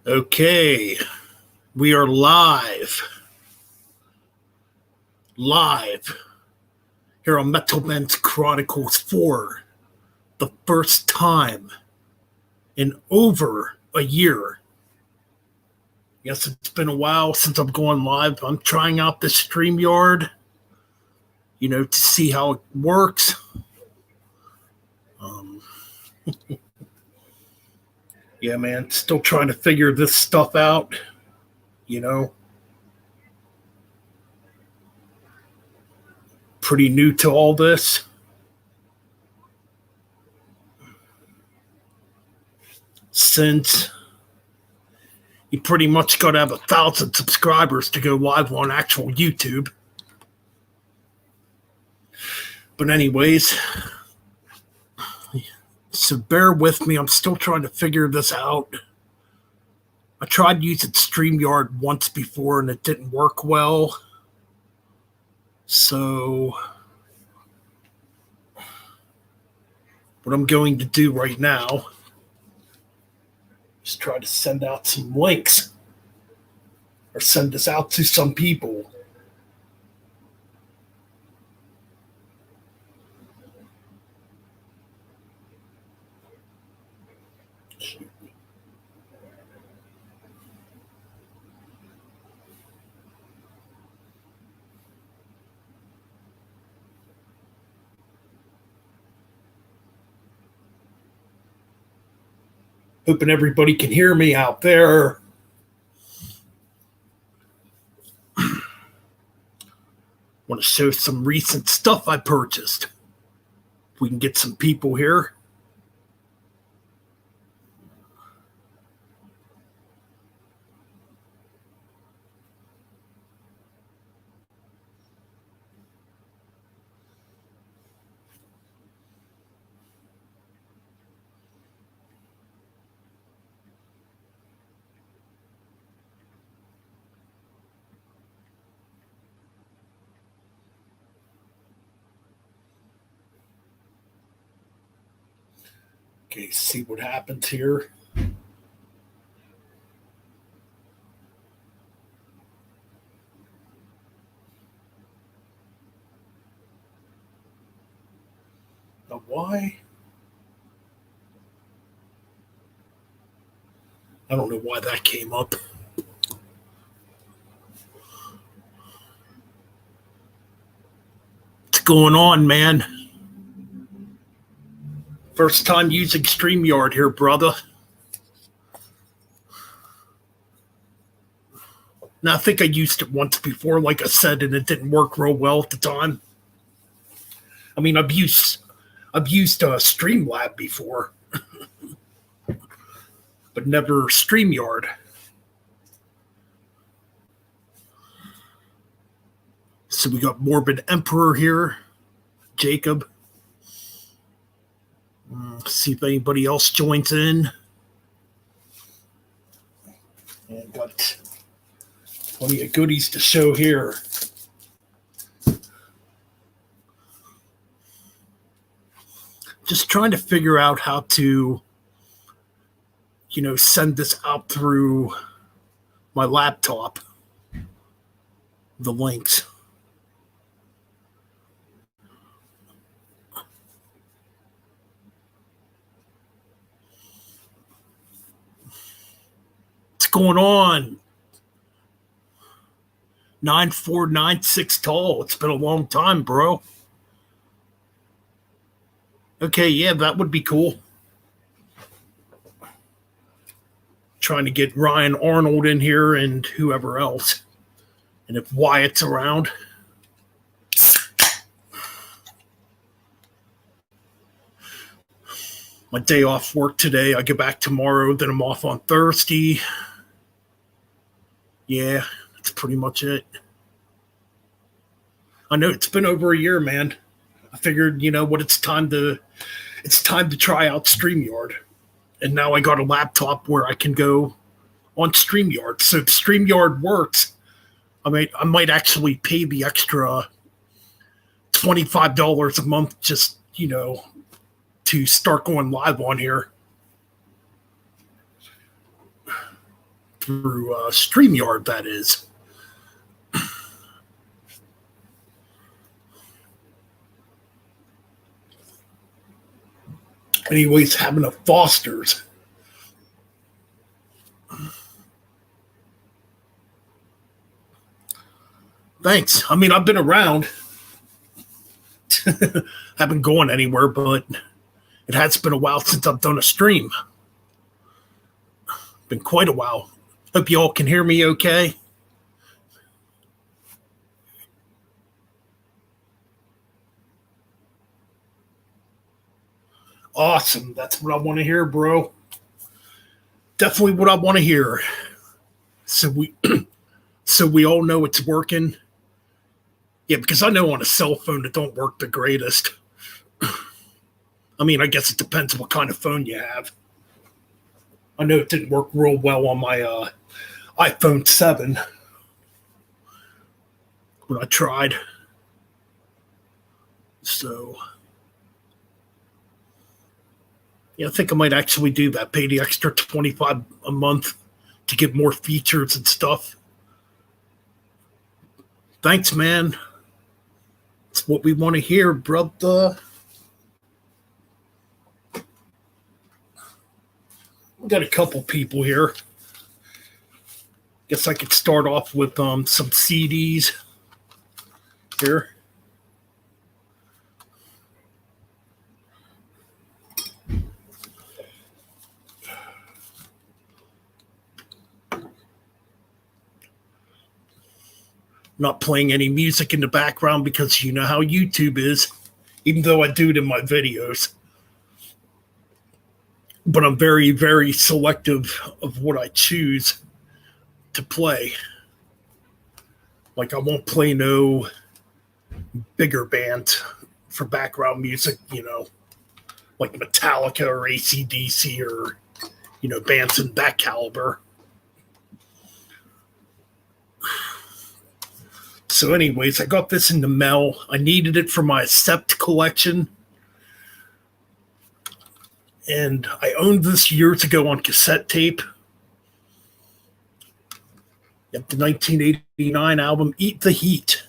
Okay, we are live here on Metal Men's Chronicles for the first time in over a year. Yes, it's been a while since I'm going live. I'm trying out this StreamYard, to see how it works. Yeah, man, still trying to figure this stuff out, Pretty new to all this. Since you pretty much got to have 1,000 subscribers to go live on actual YouTube. But anyways, so bear with me. I'm still trying to figure this out. I tried using StreamYard once before and it didn't work well. So what I'm going to do right now is try to send out some links or send this out to some people. Hoping everybody can hear me out there. Want to show some recent stuff I purchased. If we can get some people here. Okay, see what happens here. Now, why? I don't know why that came up. What's going on, man? First time using StreamYard here, brother. Now, I think I used it once before, like I said, and it didn't work real well at the time. I mean, I've used Streamlab before, but never StreamYard. So we got Morbid Emperor here, Jacob. See if anybody else joins in. And got plenty of goodies to show here. Just trying to figure out how to, send this out through my laptop. The links. What's going on? 9496 tall. It's been a long time, bro. Okay, yeah, that would be cool. Trying to get Ryan Arnold in here and whoever else. And if Wyatt's around. My day off work today. I get back tomorrow, then I'm off on Thursday. Yeah, that's pretty much it. I know it's been over a year, man. I figured, it's time to try out StreamYard. And now I got a laptop where I can go on StreamYard. So if StreamYard works, I might actually pay the extra $25 a month just, to start going live on here. through StreamYard, that is. Anyways, having a Foster's. Thanks. I mean, I've been around. Haven't gone anywhere, but it has been a while since I've done a stream. Been quite a while. Hope you all can hear me okay. Awesome. That's what I want to hear, bro. Definitely what I want to hear. So we all know it's working. Yeah, because I know on a cell phone it don't work the greatest. I mean, I guess it depends what kind of phone you have. I know it didn't work real well on my iPhone 7 when I tried. So, yeah, I think I might actually do that. Pay the extra $25 a month to get more features and stuff. Thanks, man. It's what we want to hear, brother. We got a couple people here. Guess I could start off with some CDs here. Not playing any music in the background because you know how YouTube is, even though I do it in my videos. But I'm very, very selective of what I choose to play. Like, I won't play no bigger band for background music, like Metallica or AC/DC or, bands in that caliber. So anyways, I got this in the mail. I needed it for my Accept collection. And I owned this years ago on cassette tape. Yep, the 1989 album, Eat the Heat.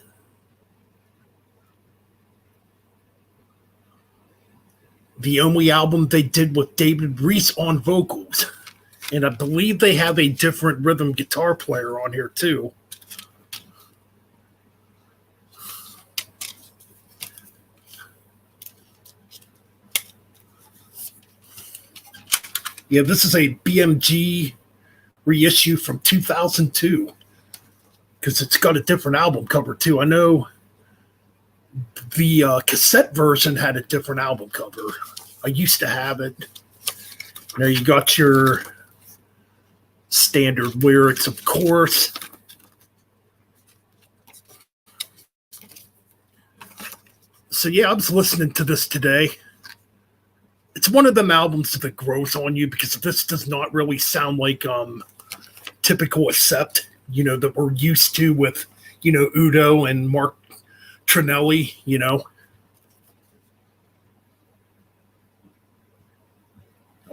The only album they did with David Reese on vocals. And I believe they have a different rhythm guitar player on here too. Yeah, this is a BMG reissue from 2002 because it's got a different album cover too. I know the cassette version had a different album cover. I used to have it. Now you got your standard lyrics, of course. So yeah, I was listening to this today. It's one of them albums that grows on you because this does not really sound like typical Accept, that we're used to with, Udo and Mark Trinelli, I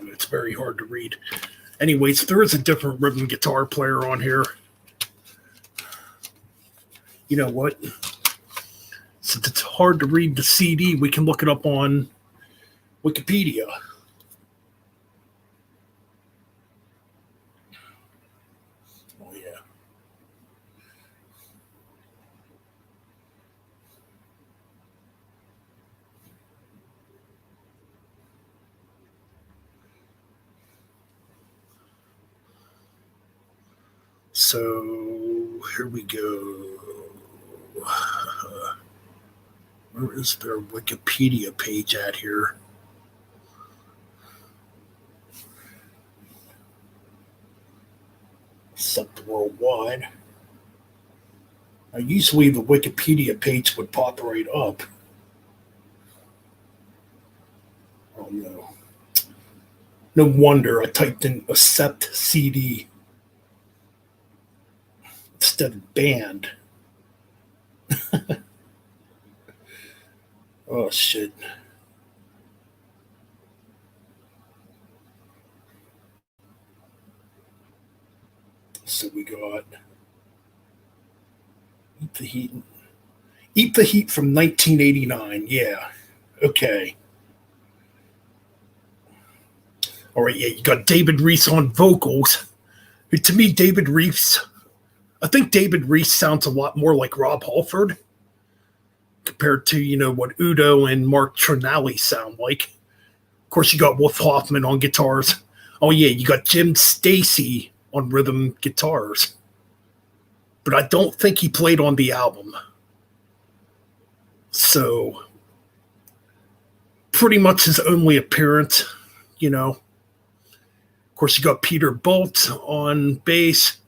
mean, it's very hard to read. Anyways, there is a different rhythm guitar player on here. You know what? Since it's hard to read the CD, we can look it up on Wikipedia. Oh, yeah. So, here we go. Where is their Wikipedia page at here? Accept worldwide. Now, usually the Wikipedia page would pop right up. Oh no. No wonder I typed in Accept CD instead of band. Oh shit. So we got Eat the Heat. Eat the Heat from 1989. Yeah. Okay. All right. Yeah. You got David Reese on vocals. To me, I think David Reese sounds a lot more like Rob Halford compared to, what Udo and Mark Trinali sound like. Of course, you got Wolf Hoffman on guitars. Oh, yeah. You got Jim Stacy on rhythm guitars. But I don't think he played on the album. So, pretty much his only appearance, Of course, you got Peter Bolt on bass.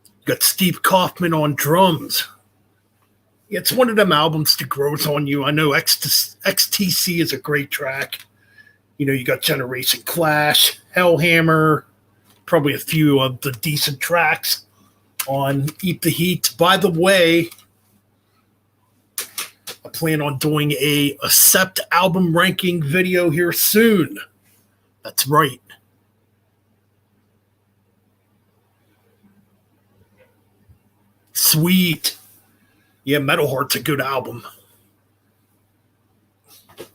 You got Steve Kaufman on drums. Yeah, it's one of them albums that grows on you. I know XTC is a great track. You got Generation Clash, Hellhammer, probably a few of the decent tracks on Eat the Heat. By the way, I plan on doing a Accept album ranking video here soon. That's right. Sweet. Yeah, Metal Heart's a good album.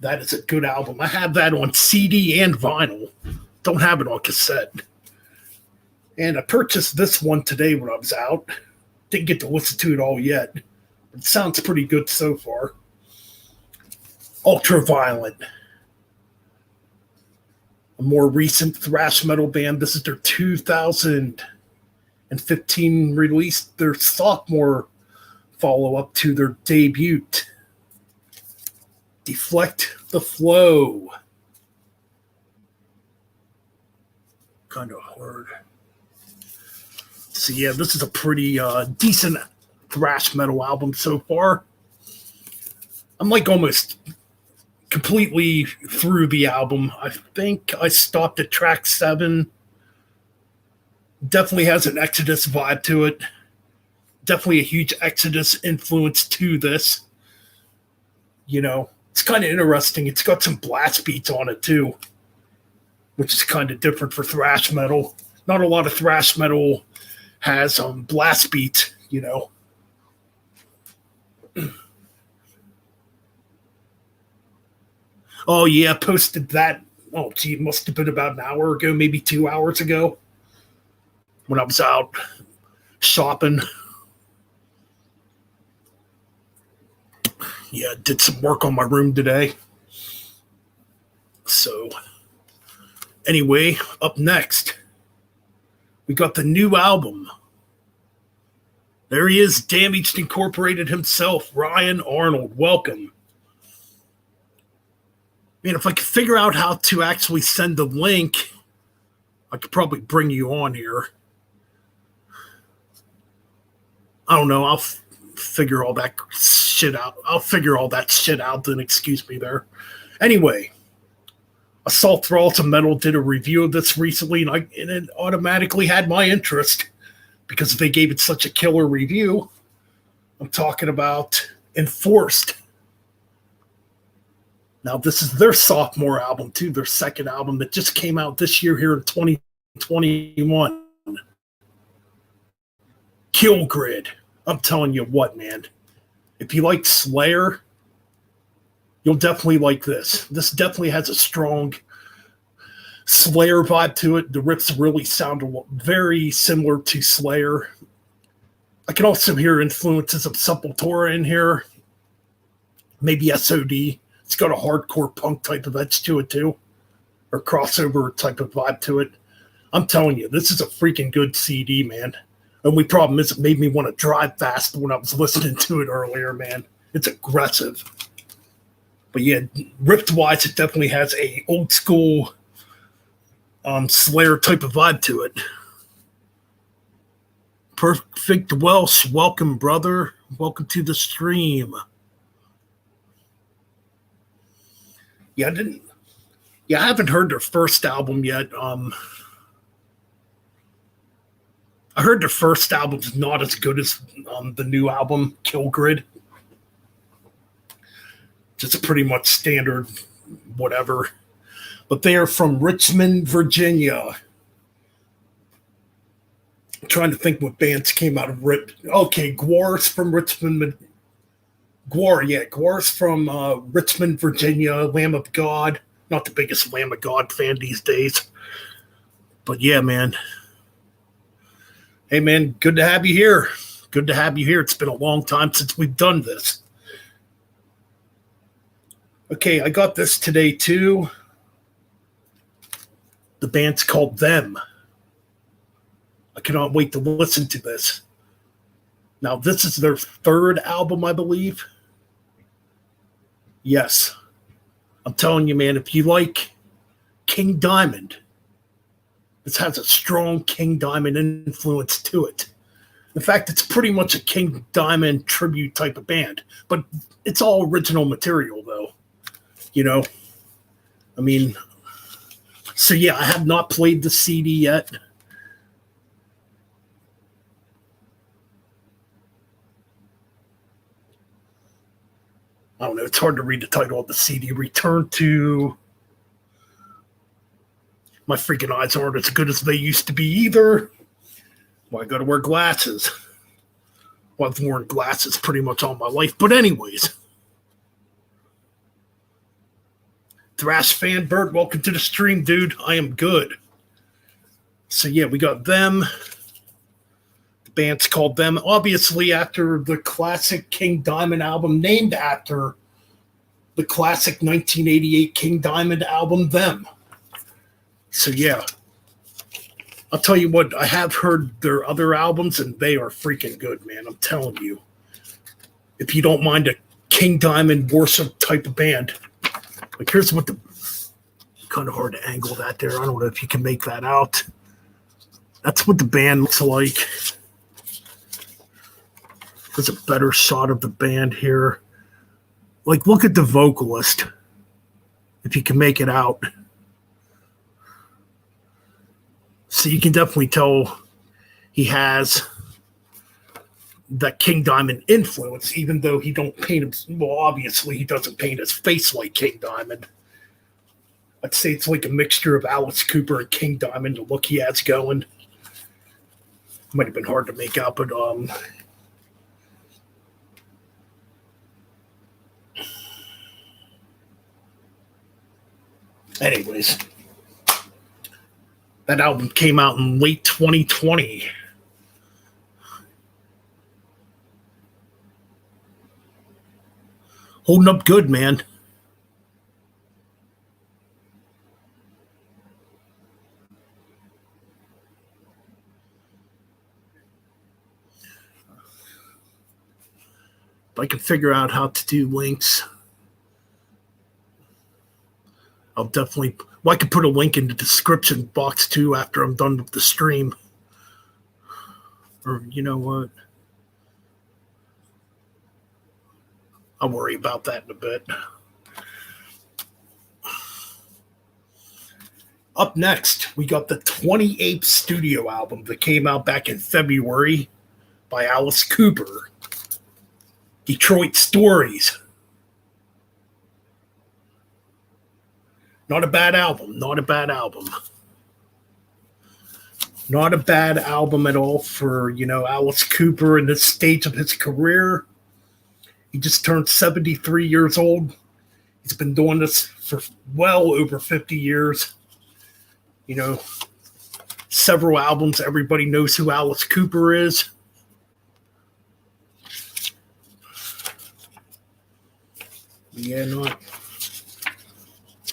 That is a good album. I have that on CD and vinyl. Don't have it on cassette. And I purchased this one today when I was out. Didn't get to listen to it all yet. It sounds pretty good so far. Ultraviolent. A more recent thrash metal band. This is their 2015 release, their sophomore follow-up to their debut. Deflect the Flow. Kind of hard. So yeah, this is a pretty decent thrash metal album so far. I'm like almost completely through the album. I think I stopped at track 7. Definitely has an Exodus vibe to it. Definitely a huge Exodus influence to this. It's kind of interesting. It's got some blast beats on it too, which is kind of different for thrash metal. Not a lot of thrash metal has blast beats, Oh, yeah, posted that. Oh, gee, it must have been about an hour ago, maybe 2 hours ago when I was out shopping. Yeah, did some work on my room today. So, anyway, up next, we got the new album. There he is, Damaged Incorporated himself, Ryan Arnold. Welcome. Man, if I could figure out how to actually send the link, I could probably bring you on here. I don't know. I'll figure all that shit out. Then excuse me there. Anyway, I saw Thralls of Metal did a review of this recently, and it automatically had my interest because they gave it such a killer review. I'm talking about Enforced. Now, this is their sophomore album, too, their second album that just came out this year here in 2021. Kill Grid. I'm telling you what, man. If you like Slayer, you'll definitely like this. This definitely has a strong Slayer vibe to it. The riffs really sound very similar to Slayer. I can also hear influences of Sepultura in here. Maybe SOD. It's got a hardcore punk type of edge to it, too. Or crossover type of vibe to it. I'm telling you, this is a freaking good CD, man. Only problem is it made me want to drive fast when I was listening to it earlier, man. It's aggressive. But yeah, riff-wise, it definitely has a old school Slayer type of vibe to it. Perfect Welsh, welcome, brother. Welcome to the stream. Yeah, I haven't heard their first album yet. I heard their first album's not as good as the new album, Kill Grid. Just pretty much standard whatever. But they are from Richmond, Virginia. I'm trying to think what bands came out of Okay, Gwar's from Richmond. Gwar's from Richmond, Virginia. Lamb of God. Not the biggest Lamb of God fan these days. But yeah, man. Hey, man, good to have you here. Good to have you here. It's been a long time since we've done this. Okay, I got this today, too. The band's called Them. I cannot wait to listen to this. Now, this is their third album, I believe. Yes. I'm telling you, man, if you like King Diamond, this has a strong King Diamond influence to it. In fact, it's pretty much a King Diamond tribute type of band, but it's all original material, though. You know, I mean, so yeah, I have not played the CD yet. I don't know, it's hard to read the title of the CD. Return to... My freaking eyes aren't as good as they used to be either. Well, I got to wear glasses. Well, I've worn glasses pretty much all my life. But anyways. Thrash Fanbird, welcome to the stream, dude. I am good. So, yeah, we got Them. The band's called Them. Obviously, after the classic King Diamond album, named after the classic 1988 King Diamond album, Them. So, yeah. I'll tell you what, I have heard their other albums, and they are freaking good, man. I'm telling you. If you don't mind a King Diamond worship type of band. Like, here's what the... Kind of hard to angle that there. I don't know if you can make that out. That's what the band looks like. There's a better shot of the band here. Like, look at the vocalist. If you can make it out. So you can definitely tell he has that King Diamond influence, even though he don't paint him. Well, obviously he doesn't paint his face like King Diamond. I'd say it's like a mixture of Alice Cooper and King Diamond, the look he has going. Might have been hard to make out, but anyways. That album came out in late 2020. Holding up good, man. If I can figure out how to do links, I'll definitely... Well, I could put a link in the description box, too, after I'm done with the stream. Or, you know what? I'll worry about that in a bit. Up next, we got the 28th studio album that came out back in February by Alice Cooper. Detroit Stories. Not a bad album. Not a bad album. Not a bad album at all for, you know, Alice Cooper in this stage of his career. He just turned 73 years old. He's been doing this for well over 50 years. You know, several albums. Everybody knows who Alice Cooper is.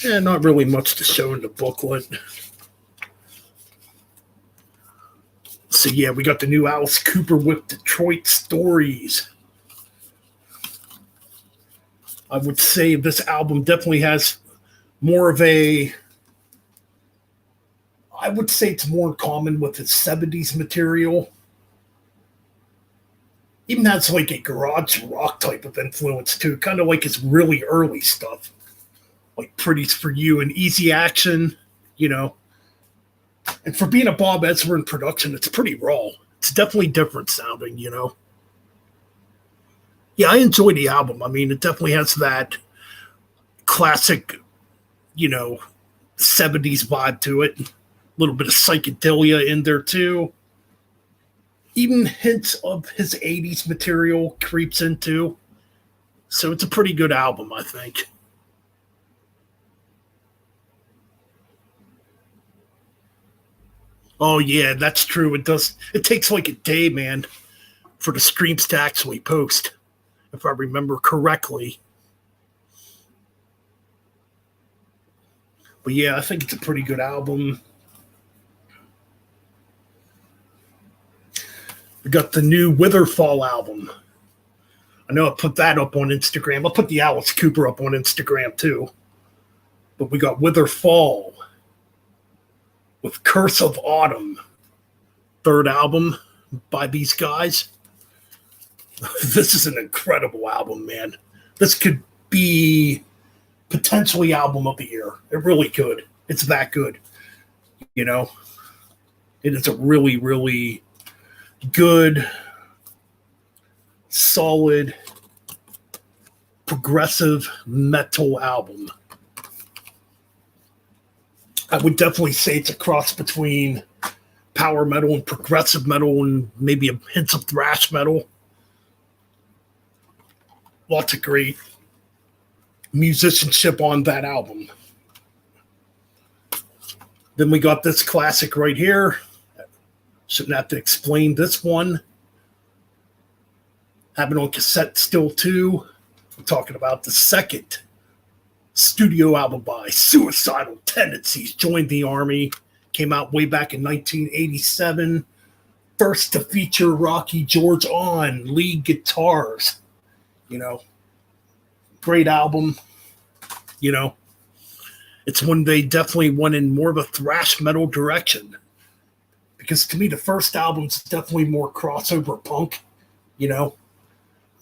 Not really much to show in the booklet. So yeah, we got the new Alice Cooper with Detroit Stories. I would say this album definitely has more of a... I would say it's more common with his 70s material. Even has like a garage rock type of influence too, kind of like his really early stuff. Like Pretty's for You and Easy Action, you know. And for being a Bob Ezrin production, it's pretty raw. It's definitely different sounding, you know. Yeah, I enjoy the album. I mean, it definitely has that classic, you know, 70s vibe to it. A little bit of psychedelia in there, too. Even hints of his 80s material creeps into. So it's a pretty good album, I think. Oh yeah, that's true. It does. It takes like a day, man, for the streams to actually post, if I remember correctly. But yeah, I think it's a pretty good album. We got the new Witherfall album. I know I put that up on Instagram. I put the Alice Cooper up on Instagram too. But we got Witherfall with Curse of Autumn, third album by these guys. This is an incredible album, man. This could be potentially album of the year. It really could. It's that good. You know, it is a really, really good, solid, progressive metal album. I would definitely say it's a cross between power metal and progressive metal and maybe a hint of thrash metal. Lots of great musicianship on that album. Then we got this classic right here. Shouldn't have to explain this one. Have it on cassette still too. I'm talking about the second studio album by Suicidal Tendencies. Joined the Army. Came out way back in 1987. First to feature Rocky George on lead guitars. You know, great album. You know, it's when they definitely went in more of a thrash metal direction. Because to me, the first album's definitely more crossover punk, you know?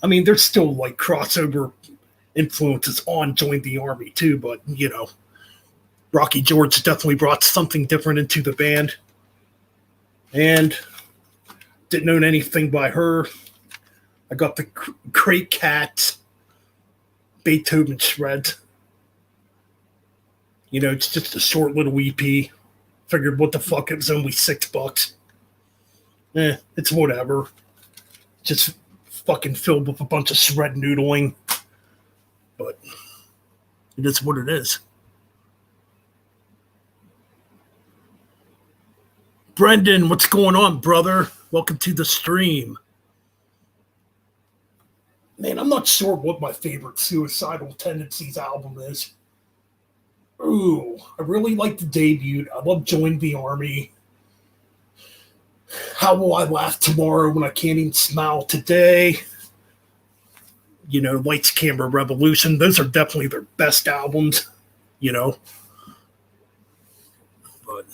I mean, there's still like crossover influences on Join the Army too, but, you know, Rocky George definitely brought something different into the band. And didn't own anything by her. I got the Crate Cat Beethoven Shred. You know, it's just a short little EP. Figured, what the fuck, it was only $6. It's whatever. Just fucking filled with a bunch of shred noodling. But it is what it is. Brendan, what's going on, brother? Welcome to the stream. Man, I'm not sure what my favorite Suicidal Tendencies album is. Ooh, I really like the debut. I love Join the Army. How Will I Laugh Tomorrow When I Can't Even Smile Today? You know, Lights, Camera, Revolution. Those are definitely their best albums, you know. But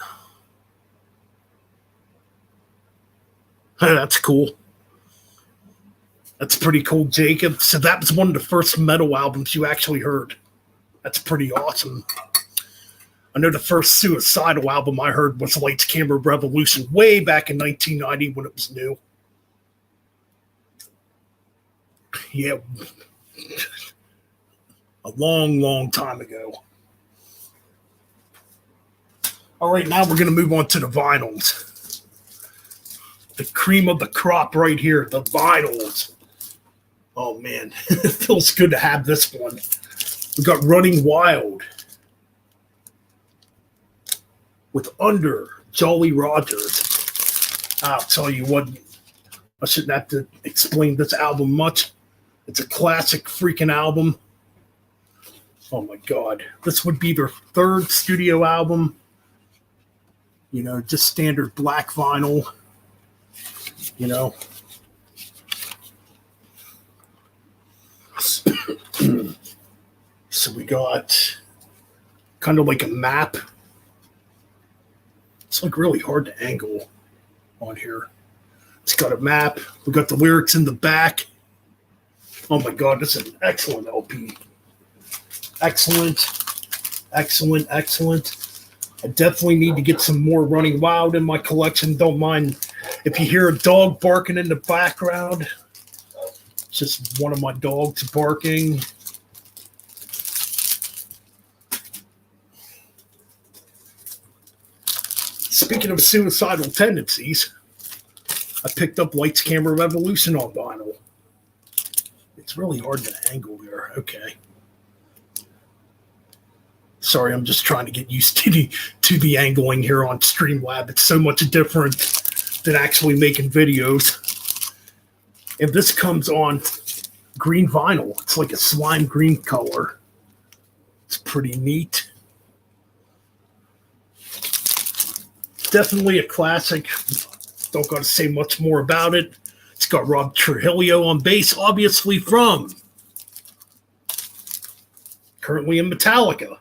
that's cool. That's pretty cool, Jacob. So that was one of the first metal albums you actually heard. That's pretty awesome. I know the first Suicidal album I heard was Lights, Camera, Revolution way back in 1990 when it was new. Yeah. A long, long time ago. All right, now we're going to move on to the vinyls. The cream of the crop right here, the vinyls. Oh, man. It feels good to have this one. We got Running Wild with Under, Jolly Rogers. I'll tell you what, I shouldn't have to explain this album much. It's a classic freaking album. Oh my God. This would be their third studio album. You know, just standard black vinyl. You know. So we got kind of like a map. It's like really hard to angle on here. It's got a map. We got the lyrics in the back. Oh my God, this is an excellent LP. Excellent, excellent, excellent. I definitely need to get some more Running Wild in my collection. Don't mind if you hear a dog barking in the background. It's just one of my dogs barking. Speaking of Suicidal Tendencies, I picked up Lights Camera Revolution on vinyl. It's really hard to angle there. Okay. Sorry, I'm just trying to get used to the angling here on Streamlab. It's so much different than actually making videos. And this comes on green vinyl. It's like a slime green color. It's pretty neat. Definitely a classic. Don't got to say much more about it. It's got Rob Trujillo on bass, obviously from currently in Metallica.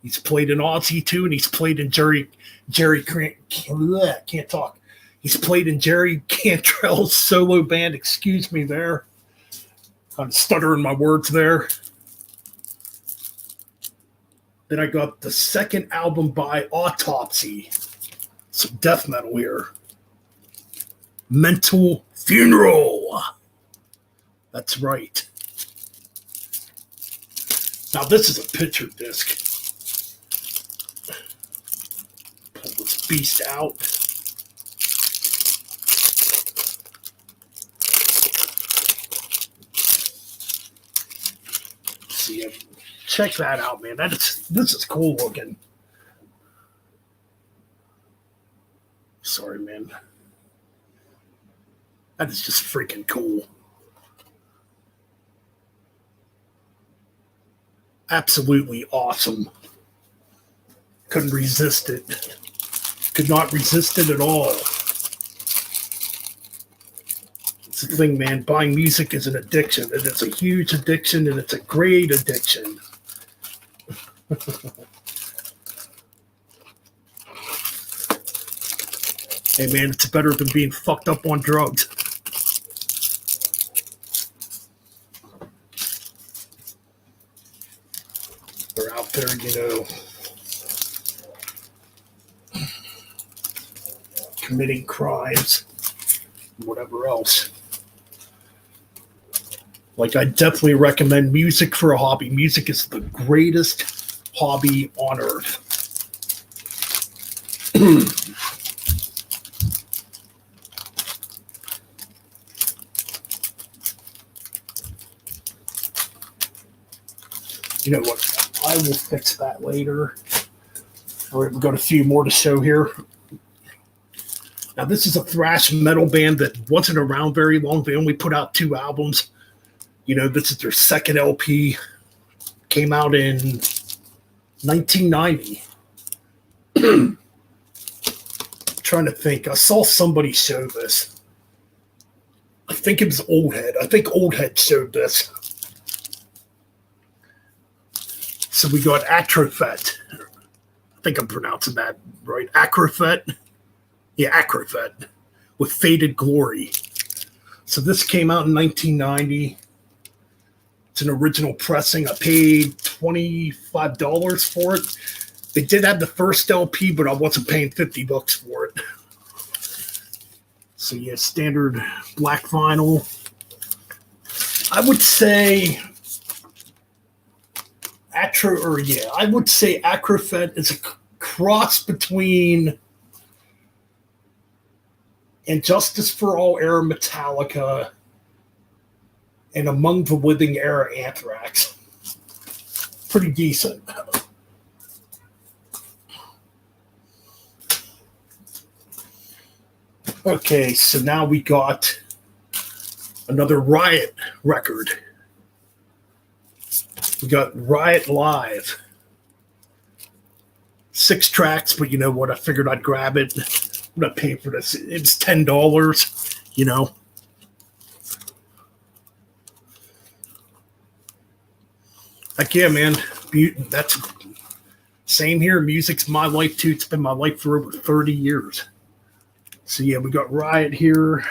He's played in Ozzy too, and he's played in Jerry can't talk. He's played in Jerry Cantrell's solo band. Excuse me there. I'm stuttering my words there. Then I got the second album by Autopsy. Some death metal here. Mental Funeral. That's right. Now this is a picture disc. Pull this beast out. See, check that out, man. This is cool looking. Sorry, man. That is just freaking cool. Absolutely awesome. Couldn't resist it. Could not resist it at all. It's the thing, man. Buying music is an addiction. And it's a huge addiction, and it's a great addiction. Hey, man, it's better than being fucked up on drugs. They're out there, committing crimes, whatever else. Like, I definitely recommend music for a hobby. Music is the greatest hobby on earth. You know what? I will fix that later. All right, we've got a few more to show here. Now, this is a thrash metal band that wasn't around very long. They only put out 2 albums. This is their second LP. Came out in 1990. Trying to think. I saw somebody show this. I think it was Old Head. I think Old Head showed this. So we got Atrophet. I think I'm pronouncing that right. Acrofet. Yeah, Acrofet. With Faded Glory. So this came out in 1990. It's an original pressing. I paid $25 for it. They did have the first LP, but I wasn't paying $50 for it. So yeah, standard black vinyl. I would say Acrofet is a cross between Injustice for All era Metallica and Among the Living era Anthrax. Pretty decent. Okay, so now we got another Riot record. We got Riot Live. 6 tracks, but you know what? I figured I'd grab it. I'm not paying for this. It's $10, Like, yeah, man. That's same here. Music's my life, too. It's been my life for over 30 years. So, yeah, we got Riot here.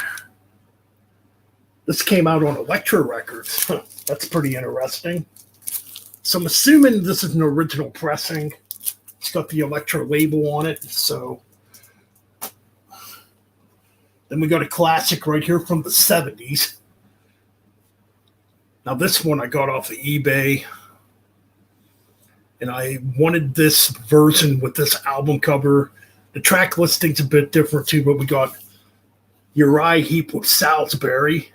This came out on Elektra Records. That's pretty interesting. So I'm assuming this is an original pressing. It's got the Elektra label on it. So then we got a classic right here from the 70s. Now this one I got off of eBay. And I wanted this version with this album cover. The track listing's a bit different too, but we got Uriah Heep with Salisbury.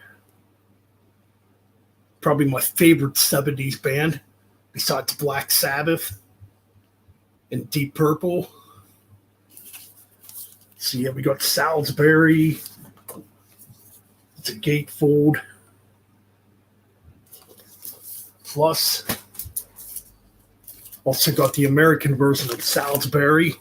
Probably my favorite 70s band, besides Black Sabbath and Deep Purple. So yeah, we got Salisbury. It's a gatefold. Plus, also got the American version of Salisbury.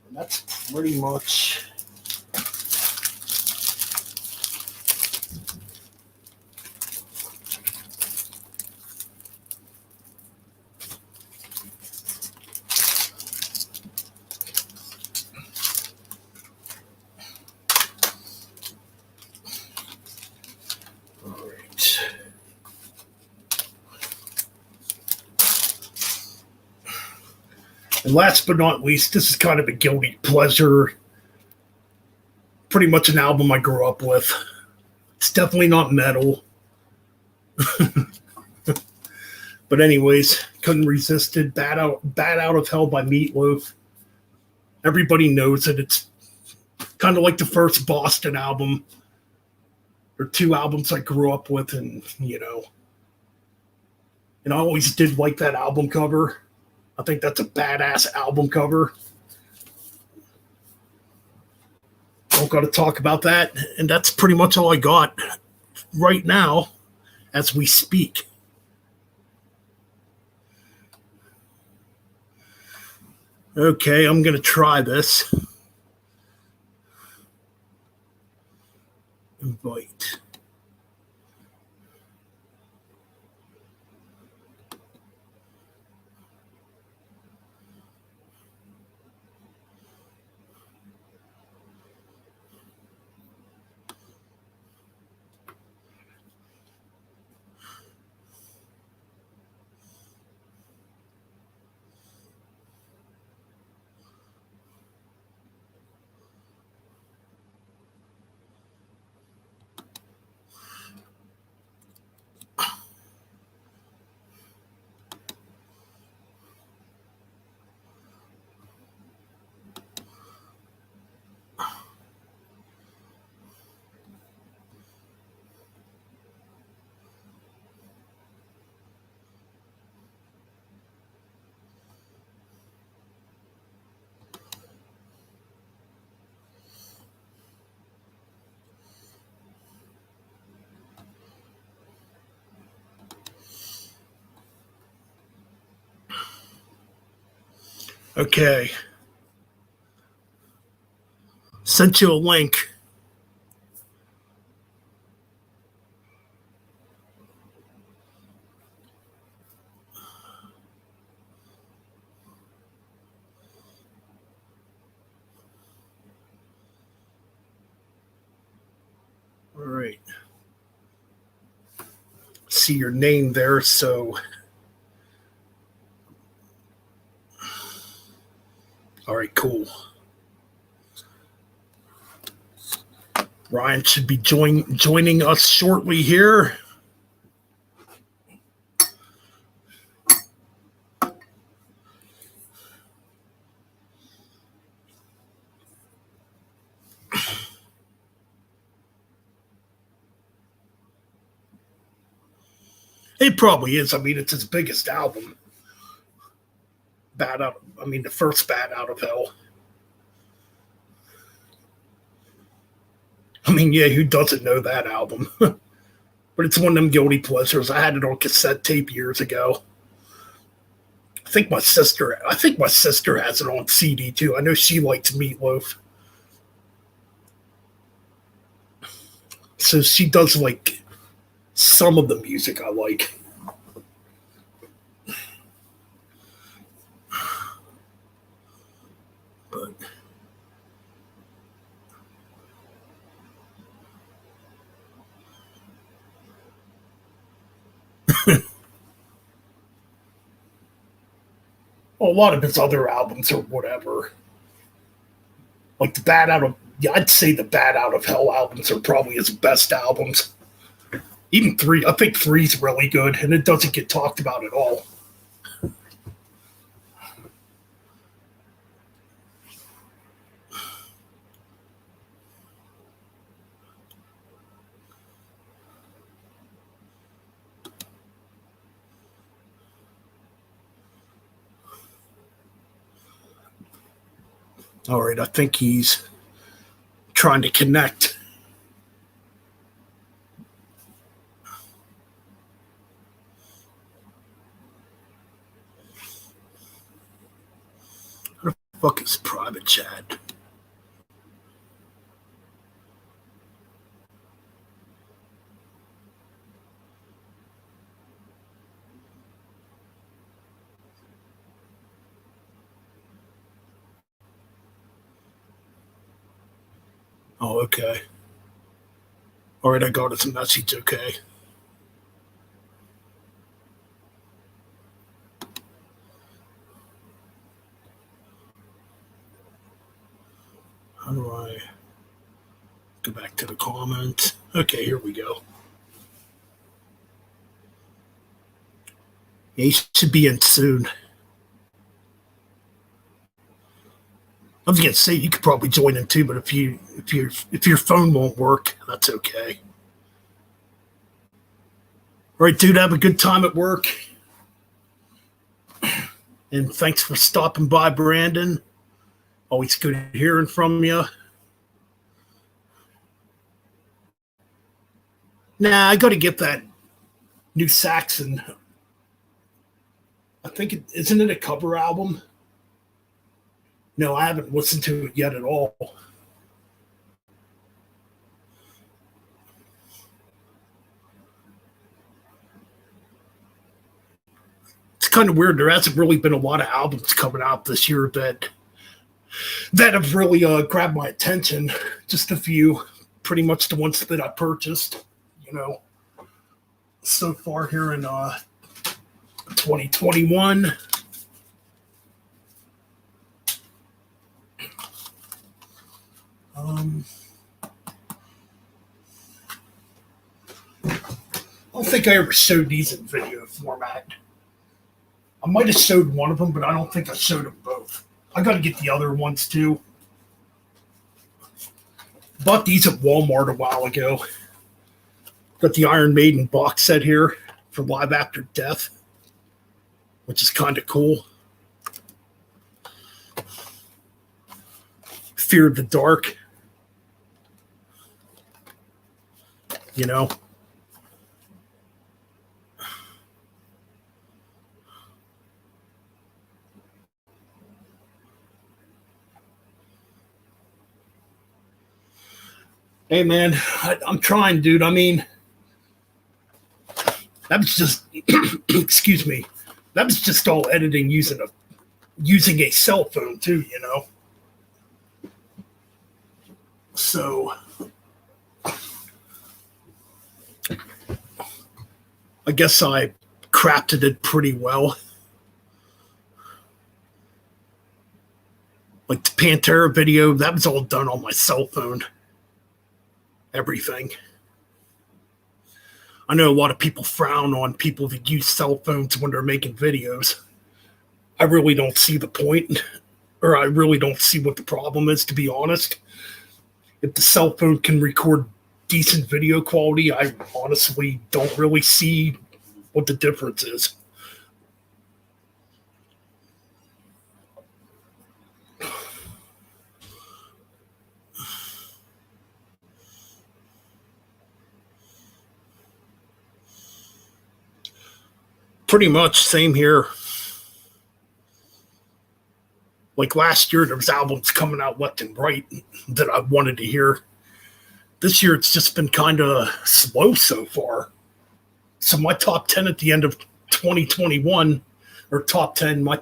And that's pretty much And last but not least, this is kind of a guilty pleasure. Pretty much an album I grew up with. It's definitely not metal. But anyways, couldn't resist it. Bad Out of Hell by Meatloaf. Everybody knows it. It's kind of like the first Boston album. Or two albums I grew up with, and and I always did like that album cover. I think that's a badass album cover. Don't got to talk about that. And that's pretty much all I got right now as we speak. Okay, I'm going to try this. Invite. Okay. Sent you a link. All right. See your name there, so. All right, cool. Ryan should be joining us shortly here. It probably is. I mean, it's his biggest album. The first Bad Out of Hell. I mean, yeah, who doesn't know that album? But it's one of them guilty pleasures. I had it on cassette tape years ago. I think my sister has it on CD too. I know she likes Meatloaf. So she does like some of the music I like. But well, a lot of his other albums or whatever. Like I'd say the Bad Out of Hell albums are probably his best albums. Even 3, I think 3's really good, and it doesn't get talked about at all. All right, I think he's trying to connect. What the fuck is private chat? Oh, okay. All right, I got his message. Okay. How do I go back to the comments? Okay, here we go. He should be in soon. I was gonna say you could probably join in too, but if your phone won't work, that's okay. All right, dude, have a good time at work. And thanks for stopping by, Brandon. Always good hearing from you. Nah, I got to get that new Saxon. I think isn't it a cover album? No, I haven't listened to it yet at all. It's kind of weird. There hasn't really been a lot of albums coming out this year that have really grabbed my attention. Just a few, pretty much the ones that I purchased, so far here in 2021. I don't think I ever showed these in video format. I might have showed one of them, but I don't think I showed them both. I got to get the other ones too. Bought these at Walmart a while ago. Got the Iron Maiden box set here for Live After Death, which is kind of cool. Fear of the Dark. Hey, man, I'm trying, dude. I mean, that was just, excuse me, that was just all editing using a cell phone too, So, I guess I crafted it pretty well. Like the Pantera video, that was all done on my cell phone. Everything. I know a lot of people frown on people that use cell phones when they're making videos. I really don't see the point, or I really don't see what the problem is, to be honest. If the cell phone can record decent video quality, I honestly don't really see what the difference is. Pretty much same here. Like last year, there was albums coming out left and right that I wanted to hear. This year, it's just been kind of slow so far. So my top 10 at the end of 2021, or top 10, my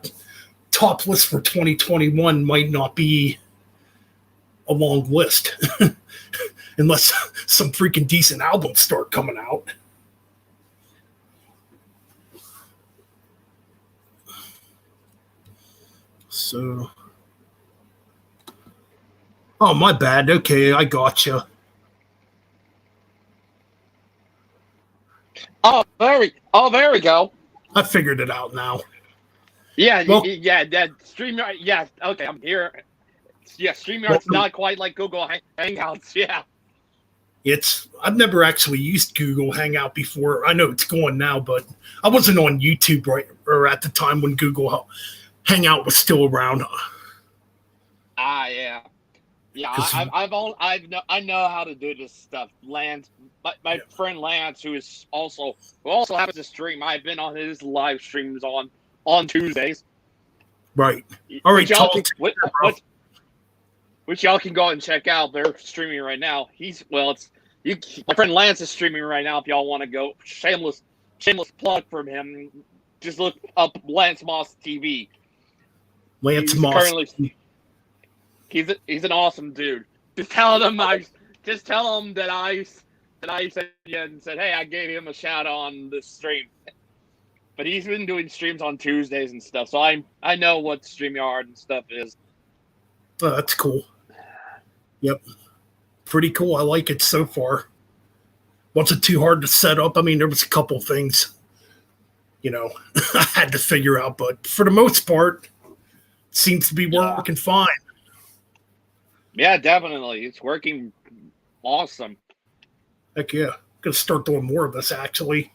top list for 2021 might not be a long list unless some freaking decent albums start coming out. So, oh, my bad. Okay, I got you. Oh, there we go. I figured it out now. Yeah, that StreamYard. Yeah, okay, I'm here. Yeah, StreamYard's not quite like Google Hangouts. Yeah. I've never actually used Google Hangout before. I know it's going now, but I wasn't on YouTube or at the time when Google Hangout was still around. Yeah. Yeah, I know how to do this stuff. Lance, my friend Lance, who also happens to stream. I've been on his live streams on Tuesdays. Right. All right, which y'all can go and check out. They're streaming right now. My friend Lance is streaming right now. If y'all want to go, shameless plug from him. Just look up Lance Moss TV. Lance Moss. He's an awesome dude. Just tell him that I said and said, hey, I gave him a shout on the stream. But he's been doing streams on Tuesdays and stuff, so I know what StreamYard and stuff is. Oh, that's cool. Yep. Pretty cool. I like it so far. Wasn't too hard to set up. I mean, there was a couple things, I had to figure out, but for the most part, it seems to be working fine. Yeah, definitely. It's working awesome. Heck yeah. I'm going to start doing more of this, actually.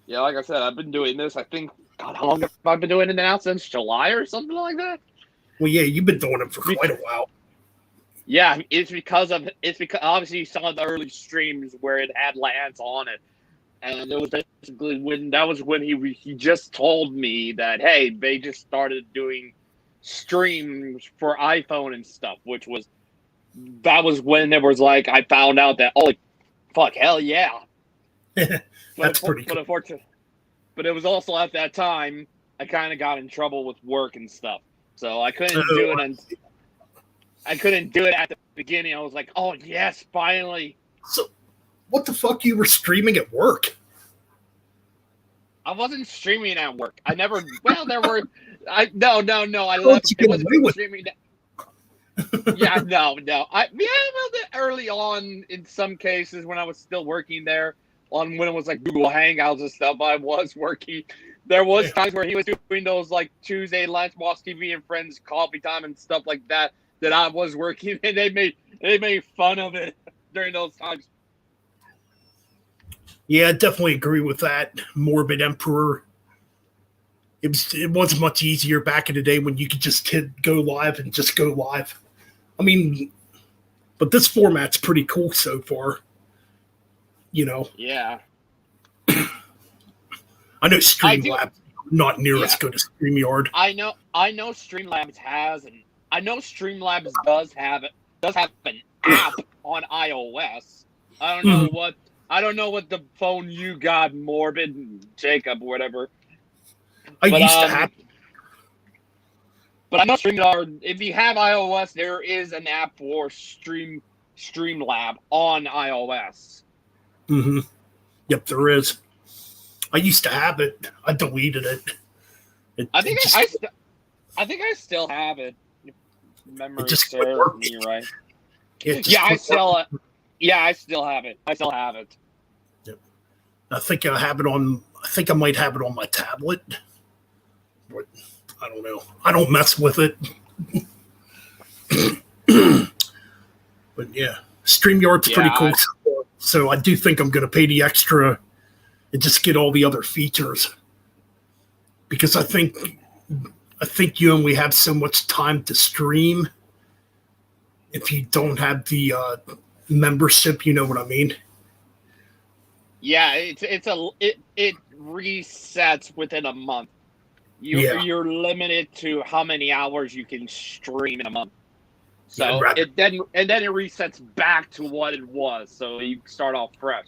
Yeah, like I said, I've been doing this, I think, God, how long have I been doing it now? Since July or something like that? Well, yeah, you've been doing it for quite a while. Yeah, it's because obviously you saw the early streams where it had Lance on it. And it was basically when he just told me that, hey, they just started doing streams for iPhone and stuff, that was when it was like I found out that, holy fuck, hell yeah. That's pretty cool. But it was also at that time I kind of got in trouble with work and stuff, so I couldn't do it. I couldn't do it at the beginning. I was like, oh yes, finally. So, what the fuck? You were streaming at work? I wasn't streaming at work. I never. Well, there were. No. I left. It wasn't streaming. Yeah, no. Early on, in some cases, when I was still working there, when it was like Google Hangouts and stuff, I was working. There was times where he was doing those like Tuesday Lance Moss TV and Friends coffee time and stuff like that I was working, and they made fun of it during those times. Yeah, I definitely agree with that. Morbid Emperor. It was much easier back in the day when you could just go live and just go live. I mean, but this format's pretty cool so far. Yeah. I know Streamlabs not near as good as StreamYard. I know Streamlabs does have an app on iOS. I don't know what the phone you got, Morbid Jacob, or whatever. I used to have. But I know StreamYard, if you have iOS, there is an app for Streamlab on iOS. Mm-hmm. Yep, there is. I used to have it. I deleted it. I think I still have it. Memory serves me right. I still have it. Yep. I think I might have it on my tablet. But I don't know. I don't mess with it. But yeah, StreamYard's pretty cool. So I do think I'm going to pay the extra and just get all the other features. Because I think you only have so much time to stream if you don't have the membership, you know what I mean? Yeah, it resets within a month. You're limited to how many hours you can stream in a month. So then it resets back to what it was. So you start off fresh.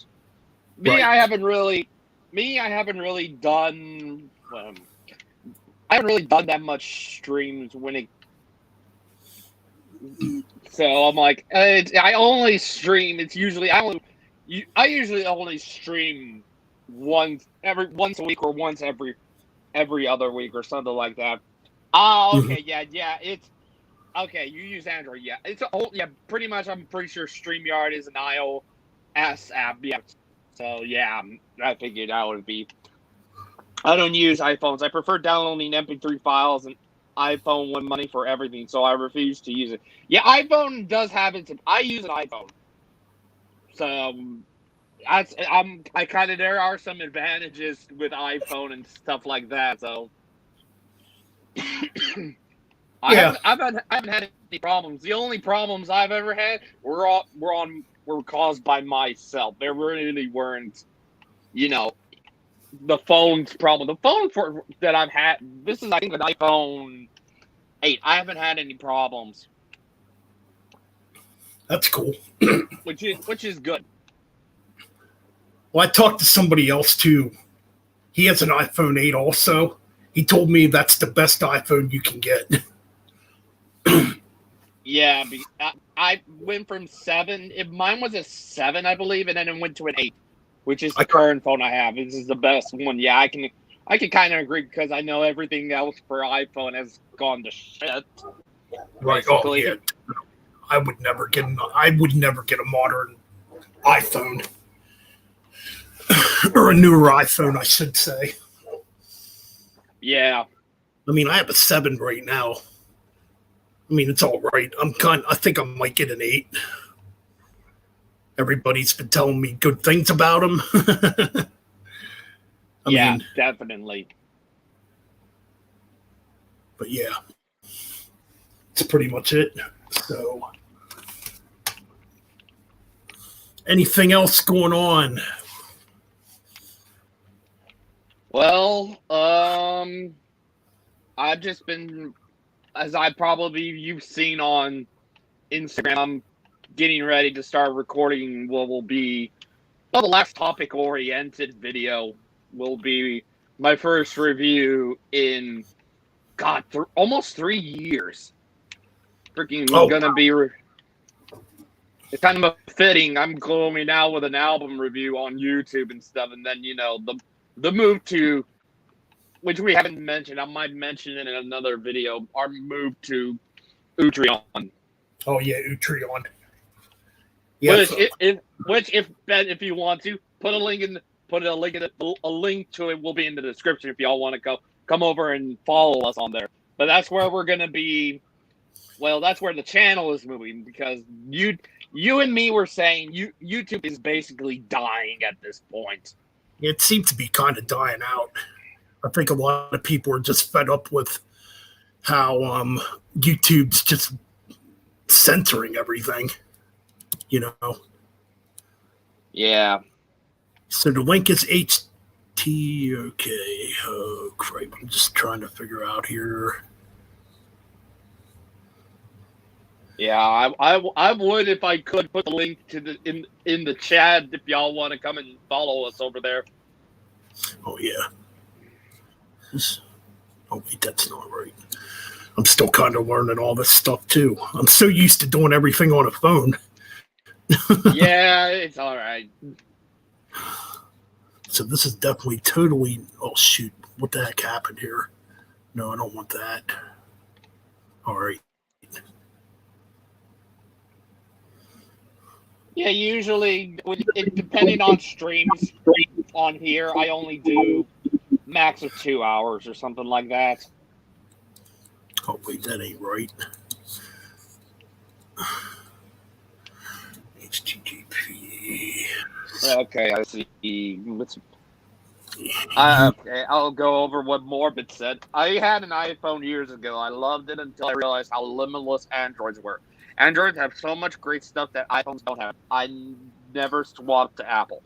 I haven't really done. I haven't really done that much streams so I'm like, I only stream. It's usually I usually only stream once a week or once every other week or something like that. Oh, okay, yeah. It's okay. You use Android, yeah. Pretty much. I'm pretty sure StreamYard is an iOS app, yeah. So yeah, I figured that would be. I don't use iPhones. I prefer downloading MP3 files, and iPhone won money for everything, so I refuse to use it. Yeah, iPhone does have it. I use an iPhone, so there are some advantages with iPhone and stuff like that. So I haven't had any problems. The only problems I've ever had were caused by myself. There really weren't, you know, the phone's problem. The phone that I've had. This is, I think, an iPhone 8. I haven't had any problems. That's cool. which is good. Well, I talked to somebody else too. He has an iPhone 8 also. He told me that's the best iPhone you can get. Yeah, I went from 7. Mine was a 7, I believe, and then it went to an 8, which is the current phone I have. This is the best one. Yeah, I can kind of agree because I know everything else for iPhone has gone to shit. Right. Basically. Oh, yeah. I would never get a modern iPhone. Or a newer iPhone, I should say. Yeah. I mean, I have a 7 right now. I mean, it's all right. I think I might get an 8. Everybody's been telling me good things about him. I mean, definitely. But yeah, that's pretty much it. So, anything else going on? Well, I've just been, as you've seen on Instagram, I'm getting ready to start recording what will be, the last topic-oriented video will be my first review in, almost 3 years. Freaking gonna be, it's kind of fitting. I'm going out with an album review on YouTube and stuff, and then, the move to, which we haven't mentioned, I might mention it in another video, our move to Utreon. Oh yeah, Utreon. Yeah, which if you want to a link to it will be in the description if y'all want to come over and follow us on there. But that's where we're gonna be. Well, that's where the channel is moving because you and me were saying YouTube is basically dying at this point. It seems to be kind of dying out. I think a lot of people are just fed up with how YouTube's just censoring everything, Yeah. So the link is HT. Okay. Oh, crap. I'm just trying to figure out here. Yeah, I would if I could put the link to in the chat if y'all want to come and follow us over there. Oh yeah. Oh wait, that's not right. I'm still kind of learning all this stuff too. I'm so used to doing everything on a phone. Yeah, it's all right. So this is definitely totally. Oh shoot! What the heck happened here? No, I don't want that. All right. Yeah, usually, depending on streams on here, I only do max of 2 hours or something like that. Oh, wait, that ain't right. HTTP. Okay, I see. Okay, I'll go over what Morbid said. I had an iPhone years ago. I loved it until I realized how limitless Androids were. Androids have so much great stuff that iPhones don't have. I never swapped to Apple.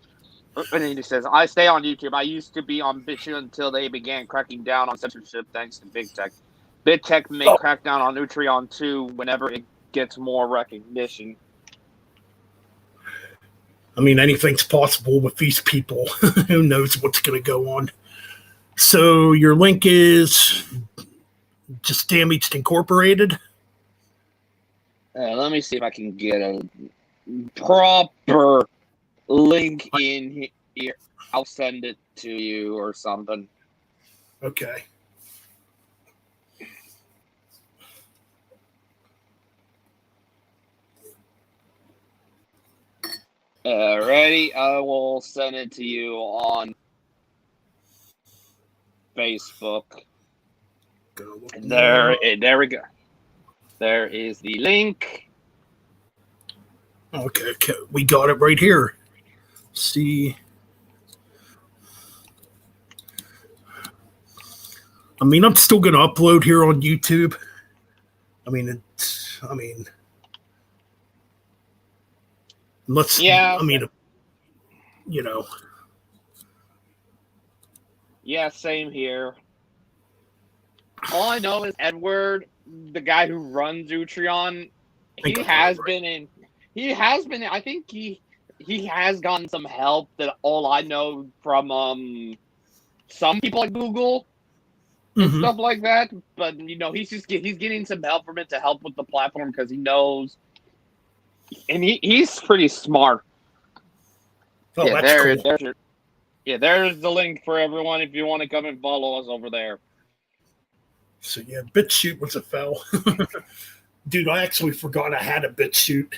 And he says, I stay on YouTube. I used to be on BitChute until they began cracking down on censorship thanks to Big Tech. Big Tech may crack down on Utreon too whenever it gets more recognition. I mean, anything's possible with these people. Who knows what's going to go on. So your link is just Damaged Incorporated? Let me see if I can get a proper link in here. I'll send it to you or something. Okay. Ready? I will send it to you on Facebook. There we go. There is the link. Okay, we got it right here. See. I mean, I'm still going to upload here on YouTube. I mean, unless, Yeah. you know, Yeah, same here. All I know is Edward, the guy who runs Utreon, I think I got it right. I think he has gotten some help, that all I know, from some people like Google and stuff like that. But he's getting some help from it to help with the platform, because he knows, and he's pretty smart. Oh, Yeah, that's cool. there's the link for everyone if you want to come and follow us over there. So yeah, BitChute was a fail. Dude, I actually forgot I had a BitChute.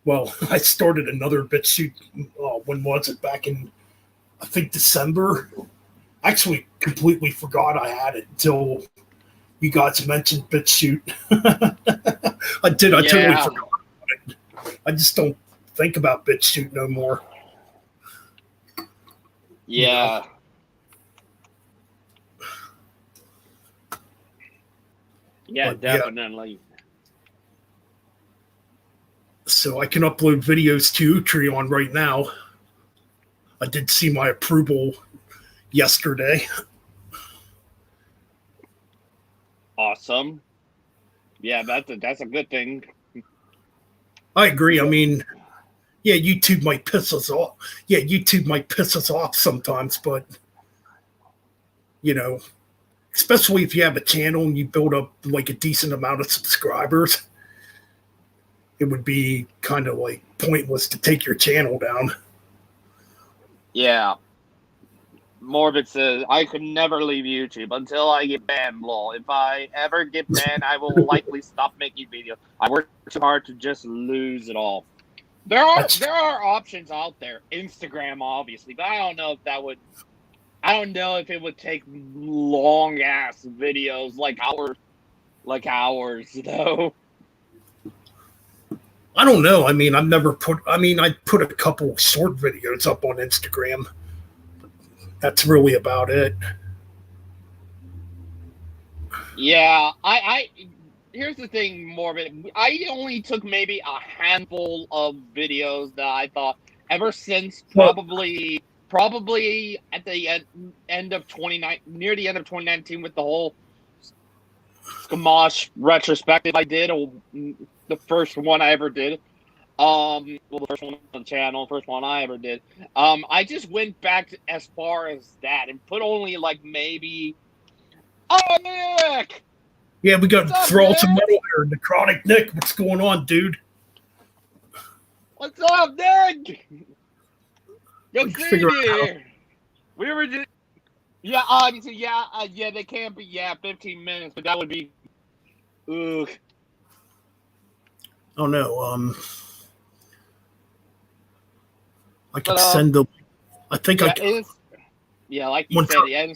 Well, I started another BitChute. When was it? Back in, I think, December. I actually completely forgot I had it until you guys mentioned BitChute. I did. I totally forgot about it. I just don't think about BitChute no more. Yeah. Yeah, definitely. Yeah. So I can upload videos to Utreon right now. I did see my approval yesterday. Awesome. Yeah, that's a good thing. I agree. I mean, yeah, YouTube might piss us off. Yeah, YouTube might piss us off sometimes, but especially if you have a channel and you build up like a decent amount of subscribers, it would be kind of like pointless to take your channel down. Yeah. Morbid says, I could never leave YouTube until I get banned, lol. If I ever get banned, I will likely stop making videos. I work too hard to just lose it all. There are options out there. Instagram, obviously, but I don't know if it would take long ass videos like ours, though. I don't know. I mean, I put a couple short videos up on Instagram. That's really about it. Yeah, here's the thing, Morbid. I only took maybe a handful of videos that I thought, ever since probably at the end of 2019, near the end of 2019, with the whole Skamash retrospective I did, the first one I ever did. The first one on the channel, first one I ever did. I just went back as far as that and put only like maybe. Oh, Nick! Yeah, we got Thralls and Metal here. Nacrotic Nick, what's going on, dude? What's up, Nick? Good seeing you. We were just. Yeah, yeah, they can't be 15 minutes, but that would be. Ugh. Oh no, I can send the. I think I can. Yeah, like you said, yeah.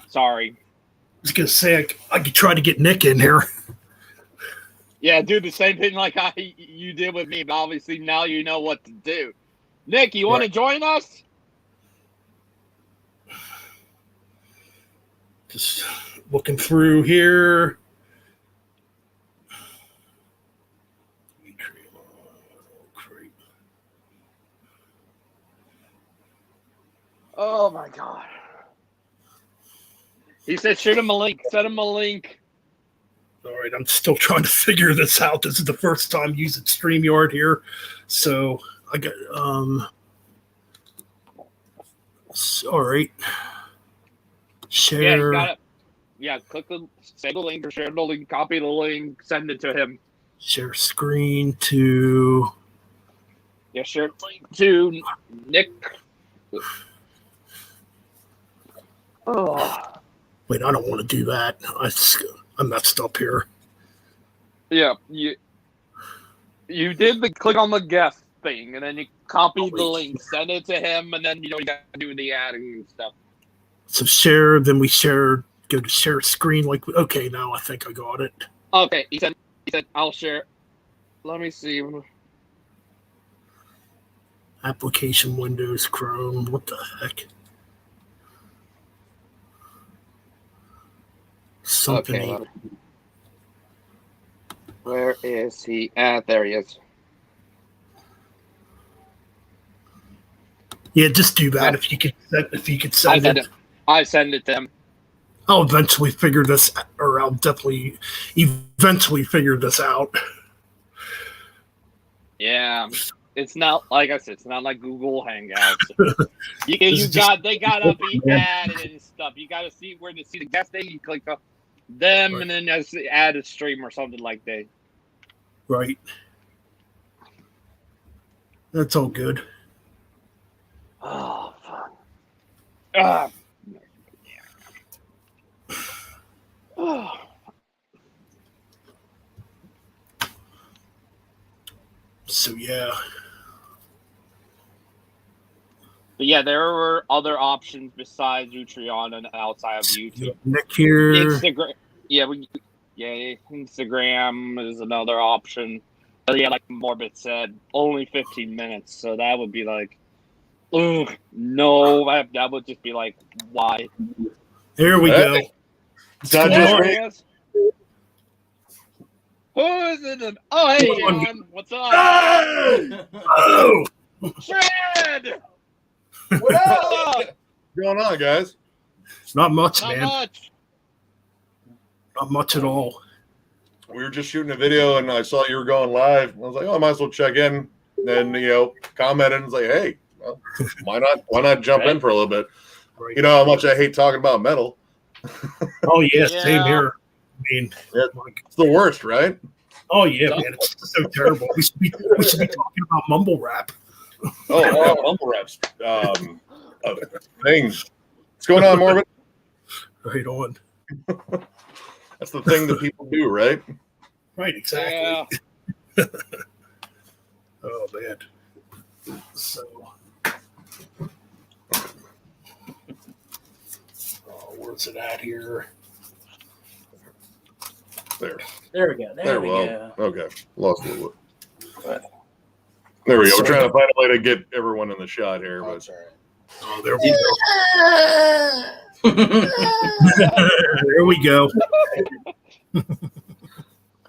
Sorry. I was gonna say I could try to get Nick in here. Yeah, do the same thing like you did with me, but obviously now you know what to do. Nick, you want to join us? Just looking through here. Oh my god. He said shoot him a link. Send him a link. All right, I'm still trying to figure this out. This is the first time using StreamYard here. So I got all right. Share. Yeah, you got it. Yeah, say the link or share the link, copy the link, send it to him. Share screen to. Yeah, share link to Nick. Oh. Wait, I don't want to do that. I messed up here. Yeah, you did the click on the guest thing, and then you copy the link, send it to him, and then you got to do the adding and stuff. So share, then we share. Go to share screen. Okay, now I think I got it. Okay, he said I'll share. Let me see. Application Windows Chrome. What the heck? Something. Okay. Where is he at? There he is. Yeah, just do that if you could. If you could send it. I send it to him. I'll eventually figure this, or I'll definitely eventually figure this out. Yeah, it's not like I said. It's not like Google Hangouts. They gotta be added and stuff. You gotta see where to see the guest name. You click them, right. And then just add a stream or something like that. Right. That's all good. Oh fuck. Oh. So yeah. But yeah, there were other options besides Utreon and outside of YouTube. Nick here. Instagram. Instagram is another option. But yeah, like Morbid said, only 15 minutes. So that would be like, ugh, no. That would just be like, why? There we go. Who is it? Oh, hey, John. What's up? Oh! Shred! What up? What's going on, guys? Not much, Not man. much. Not much at all. We were just shooting a video, and I saw you were going live. I was like, oh, I might as well check in. And then, commented and say, hey, well, why not jump in for a little bit? Right. You know how much I hate talking about metal. Oh, yeah, same here. I mean, it's the worst, right? Oh, yeah, man. It's so terrible. We should be talking about mumble rap. Oh, mumble raps. Things. What's going on, Morbid? Right on. That's the thing that people do, right? Right, exactly. Yeah. Oh, man. So, where's it at here? There we go. There we go. Okay. Lost a little bit. There we go. We're trying to find a way to get everyone in the shot here. But... Oh, there we go. There we go.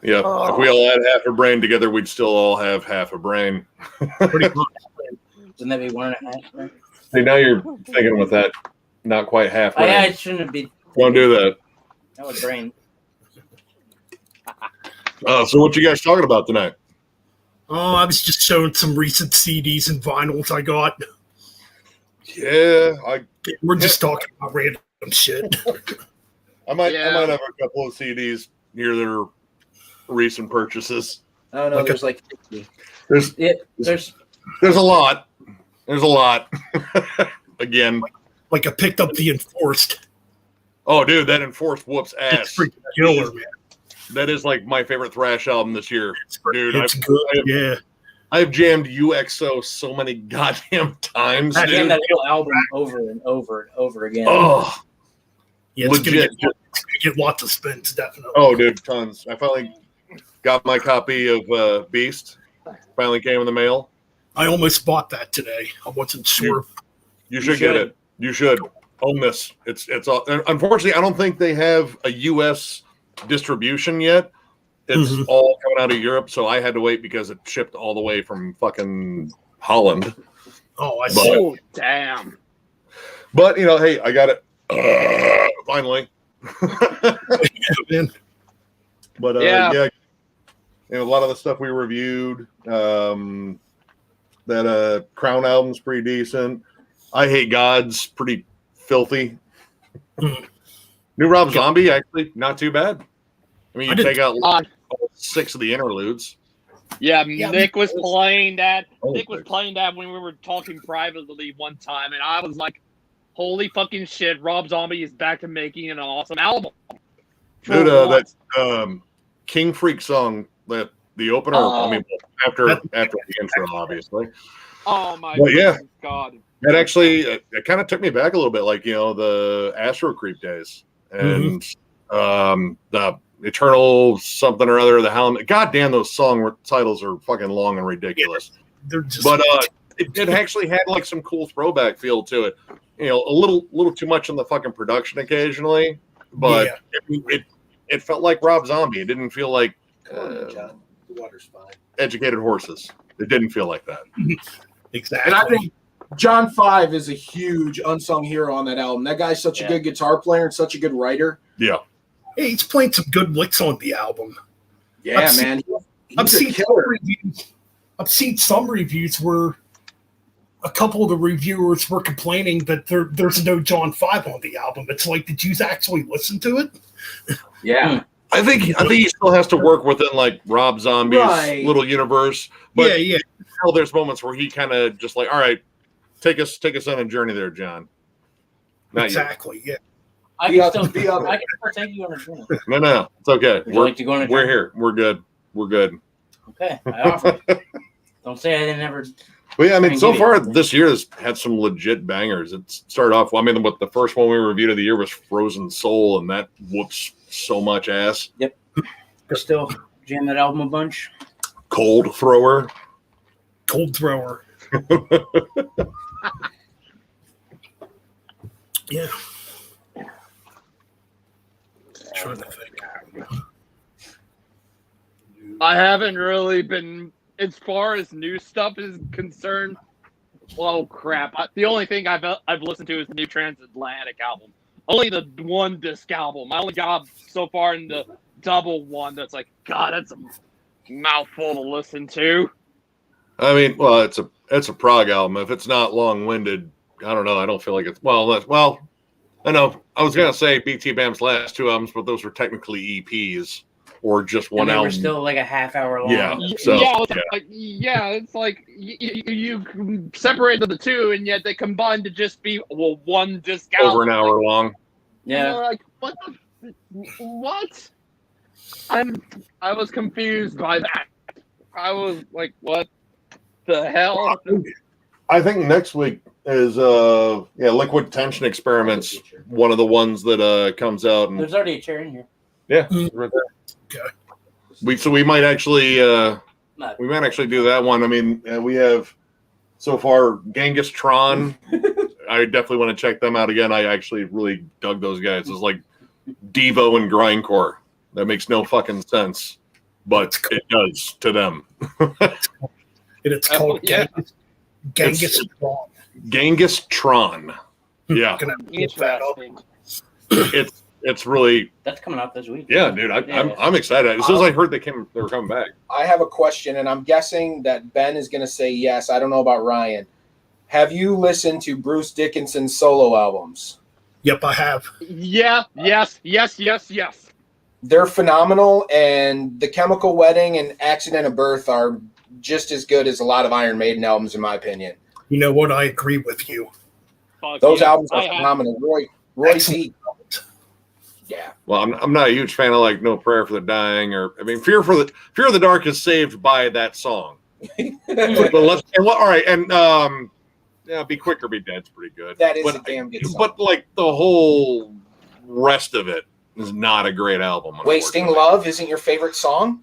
Yeah. Oh. If we all had half a brain together, we'd still all have half a brain. Pretty much. Wouldn't that be 1.5? See, now you're thinking with that not quite half brain. I shouldn't be. Don't do that. That was brain. So what you guys talking about tonight? Oh, I was just showing some recent CDs and vinyls I got. Yeah, we're just talking about random shit. I might have a couple of CDs here that are recent purchases. Oh no, there's like 50. There's a lot. There's a lot. Again, like I picked up the Enforced. Oh, dude, that Enforced whoops ass. It's freaking killer, man. That is like my favorite thrash album this year, dude. It's good, I've jammed UXO so many goddamn times. I jammed that whole album over and over and over again. Oh, yeah, it's gonna get lots of spins, definitely. Oh, dude, tons. I finally got my copy of Beast. Finally came in the mail. I almost bought that today. I wasn't sure. You should get it. You should own this. It's unfortunately, I don't think they have a U.S. distribution yet. It's all coming out of Europe, so I had to wait because it shipped all the way from fucking Holland. Oh, I see. Oh, damn. But, hey, I got it. Finally. But, yeah. A lot of the stuff we reviewed, that Crown album's pretty decent. I Hate God's pretty filthy. New Rob Zombie, actually, not too bad. I mean, you take out 6 of the interludes. Yeah, Nick was playing that. Nick was playing that when we were talking privately one time, and I was like, holy fucking shit, Rob Zombie is back to making an awesome album. Dude, that King Freak song, the opener, after the intro, obviously. Oh, my God. That actually, it kind of took me back a little bit, like, the Astro Creep days. And the Eternal something or other, the Hound. God damn, those song titles are fucking long and ridiculous. They're just but it actually had like some cool throwback feel to it. A little too much in the fucking production occasionally, but it felt like Rob Zombie. It didn't feel like Come on, in, John. The water's fine. educated horses. It didn't feel like that. Exactly. And I think John 5 is a huge unsung hero on that album. That guy's such a good guitar player and such a good writer. Yeah. Hey, he's playing some good licks on the album. Yeah, man. I've seen some reviews where a couple of the reviewers were complaining that there's no John 5 on the album. It's like, did you actually listen to it? Yeah. I think he still has to work within like Rob Zombie's little universe. But yeah. Still, there's moments where he kind of just like, all right, take us on a journey there, John. Not exactly. You. Yeah. I can still take you on a journey. No, it's okay. Would you like to go on a journey? We're here. We're good. Okay, I offer. Don't say I didn't ever. Well, yeah, I mean, so far this year has had some legit bangers. It started off. Well, I mean, what the first one we reviewed of the year was Frozen Soul, and that whoops so much ass. Yep. Still jam that album a bunch. Cold Thrower. Yeah. Trying to think. I haven't really been, as far as new stuff is concerned. Oh crap! The only thing I've listened to is the new Transatlantic album. Only the one disc album. I only got so far in the double one. That's like, God, that's a mouthful to listen to. I mean, well, it's a prog album. If it's not long-winded, I don't know. I don't feel like it's well. I know. I was gonna say BT Bam's last two albums, but those were technically EPs or just one album. They were still like a half hour long. Yeah. It's like you separated the two, and yet they combined to just be one disc album. Over an hour long. Yeah. Like what? I was confused by that. I was like, what the hell? I think next week is Liquid Tension Experiments, one of the ones that comes out. And, there's already a chair in here. Yeah, right there. Okay. We might actually do that one. I mean, we have so far Genghis Tron. I definitely want to check them out again. I actually really dug those guys. It's like Devo and grindcore. That makes no fucking sense, but it does to them. It's called Genghis Tron. Genghis Tron. Yeah. It's really that's coming out this week. Yeah, dude. I'm excited. As soon as I heard they were coming back. I have a question, and I'm guessing that Ben is going to say yes. I don't know about Ryan. Have you listened to Bruce Dickinson's solo albums? Yep, I have. Yeah. Yes. They're phenomenal, and The Chemical Wedding and Accident of Birth are just as good as a lot of Iron Maiden albums, in my opinion. You know what? I agree with you. Those albums are phenomenal. Roy C. Yeah. Well, I'm not a huge fan of like No Prayer for the Dying Fear of the Dark is saved by that song. Be Quick or Be Dead's pretty good. That is a damn good song. But like the whole rest of it is not a great album. Wasting Love isn't your favorite song?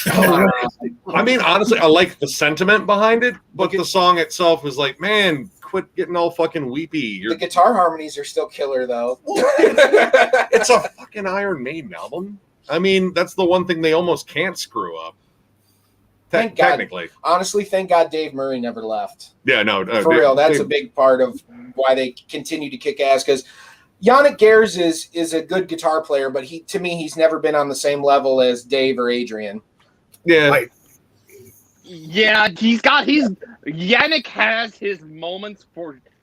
I mean, honestly, I like the sentiment behind it, but the song itself is like, man, quit getting all fucking weepy. The guitar harmonies are still killer, though. It's a fucking Iron Maiden album. I mean, that's the one thing they almost can't screw up. Technically. Honestly, thank God Dave Murray never left. Yeah, no. For real, that's a big part of why they continue to kick ass, because Yannick Gers is a good guitar player, but to me, he's never been on the same level as Dave or Adrian. Yeah. Yeah, Yannick has his moments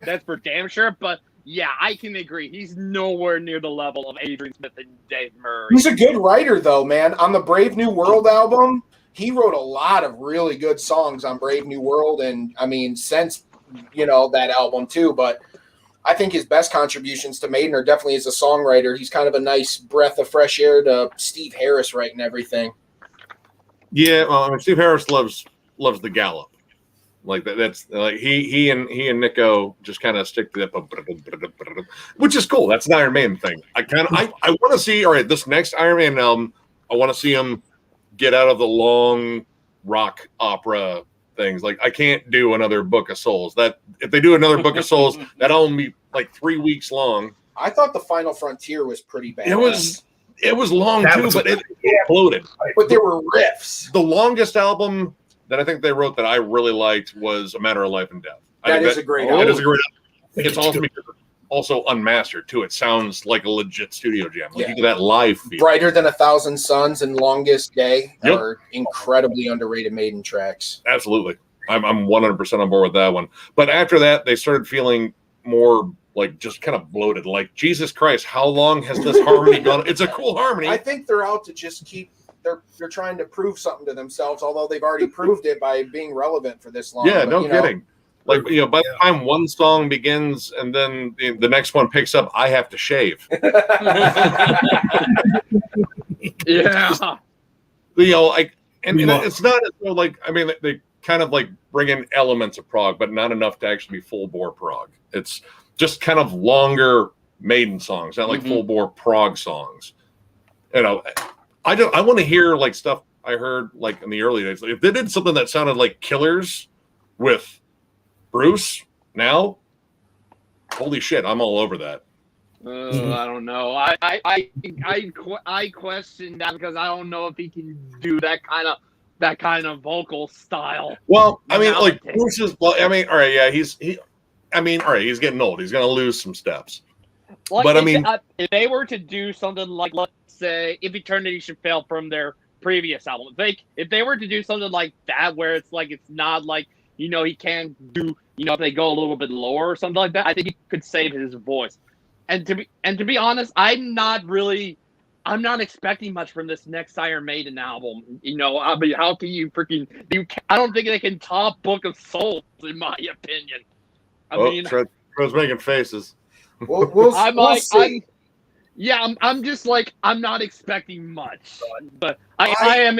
that's for damn sure, but yeah, I can agree. He's nowhere near the level of Adrian Smith and Dave Murray. He's a good writer, though, man. On the Brave New World album, he wrote a lot of really good songs on Brave New World, and I mean, since that album too. But I think his best contributions to Maiden are definitely as a songwriter. He's kind of a nice breath of fresh air to Steve Harris writing everything. Yeah, well, I mean, Steve Harris loves the gallop, like that. That's like he and Nico just kind of stick to that, which is cool. That's an Iron Maiden thing. I want to see. All right, this next Iron Maiden album, I want to see him get out of the long rock opera things. Like, I can't do another Book of Souls. That if they do another Book of Souls, that'll only be like 3 weeks long. I thought the Final Frontier was pretty bad. It was long That too, was but a- it exploded. But there were riffs. The longest album that I think they wrote that I really liked was A Matter of Life and Death. That is a great It album. is a great album. It's good. also unmastered too. It sounds like a legit studio jam. Like Yeah. you get that live feel. Brighter Than 1,000 Suns and Longest Day Yep. are incredibly underrated Maiden tracks. Absolutely. I'm 100% on board with that one. But after that, they started feeling more like just kind of bloated. Like, Jesus Christ, how long has this harmony gone? It's a cool harmony. I think they're out to just keep. They're trying to prove something to themselves, although they've already proved it by being relevant for this long. Yeah, But, no kidding. Like, by the time one song begins and then the next one picks up, I have to shave. Yeah. It's not as though, like, I mean, they kind of like bring in elements of prog, but not enough to actually be full bore prog. It's just kind of longer Maiden songs, not like full bore prog songs. I want to hear like stuff I heard like in the early days. Like, if they did something that sounded like Killers with Bruce now, holy shit, I'm all over that. I don't know. I question that because I don't know if he can do that kind of vocal style. Well, I mean, like Nowadays. Bruce is. Well, I mean, all right, yeah, he's getting old. He's gonna lose some steps. Like, But, I mean- if they were to do something like, let's say, If Eternity Should Fail from their previous album, if they were to do something like that, where it's like it's not like he can't do if they go a little bit lower or something like that, I think he could save his voice. And to be honest, I'm not expecting much from this next Iron Maiden album. I mean, how can you I don't think they can top Book of Souls, in my opinion. I mean, Trevor's making faces. we'll see. I'm just like, I'm not expecting much, but I'm an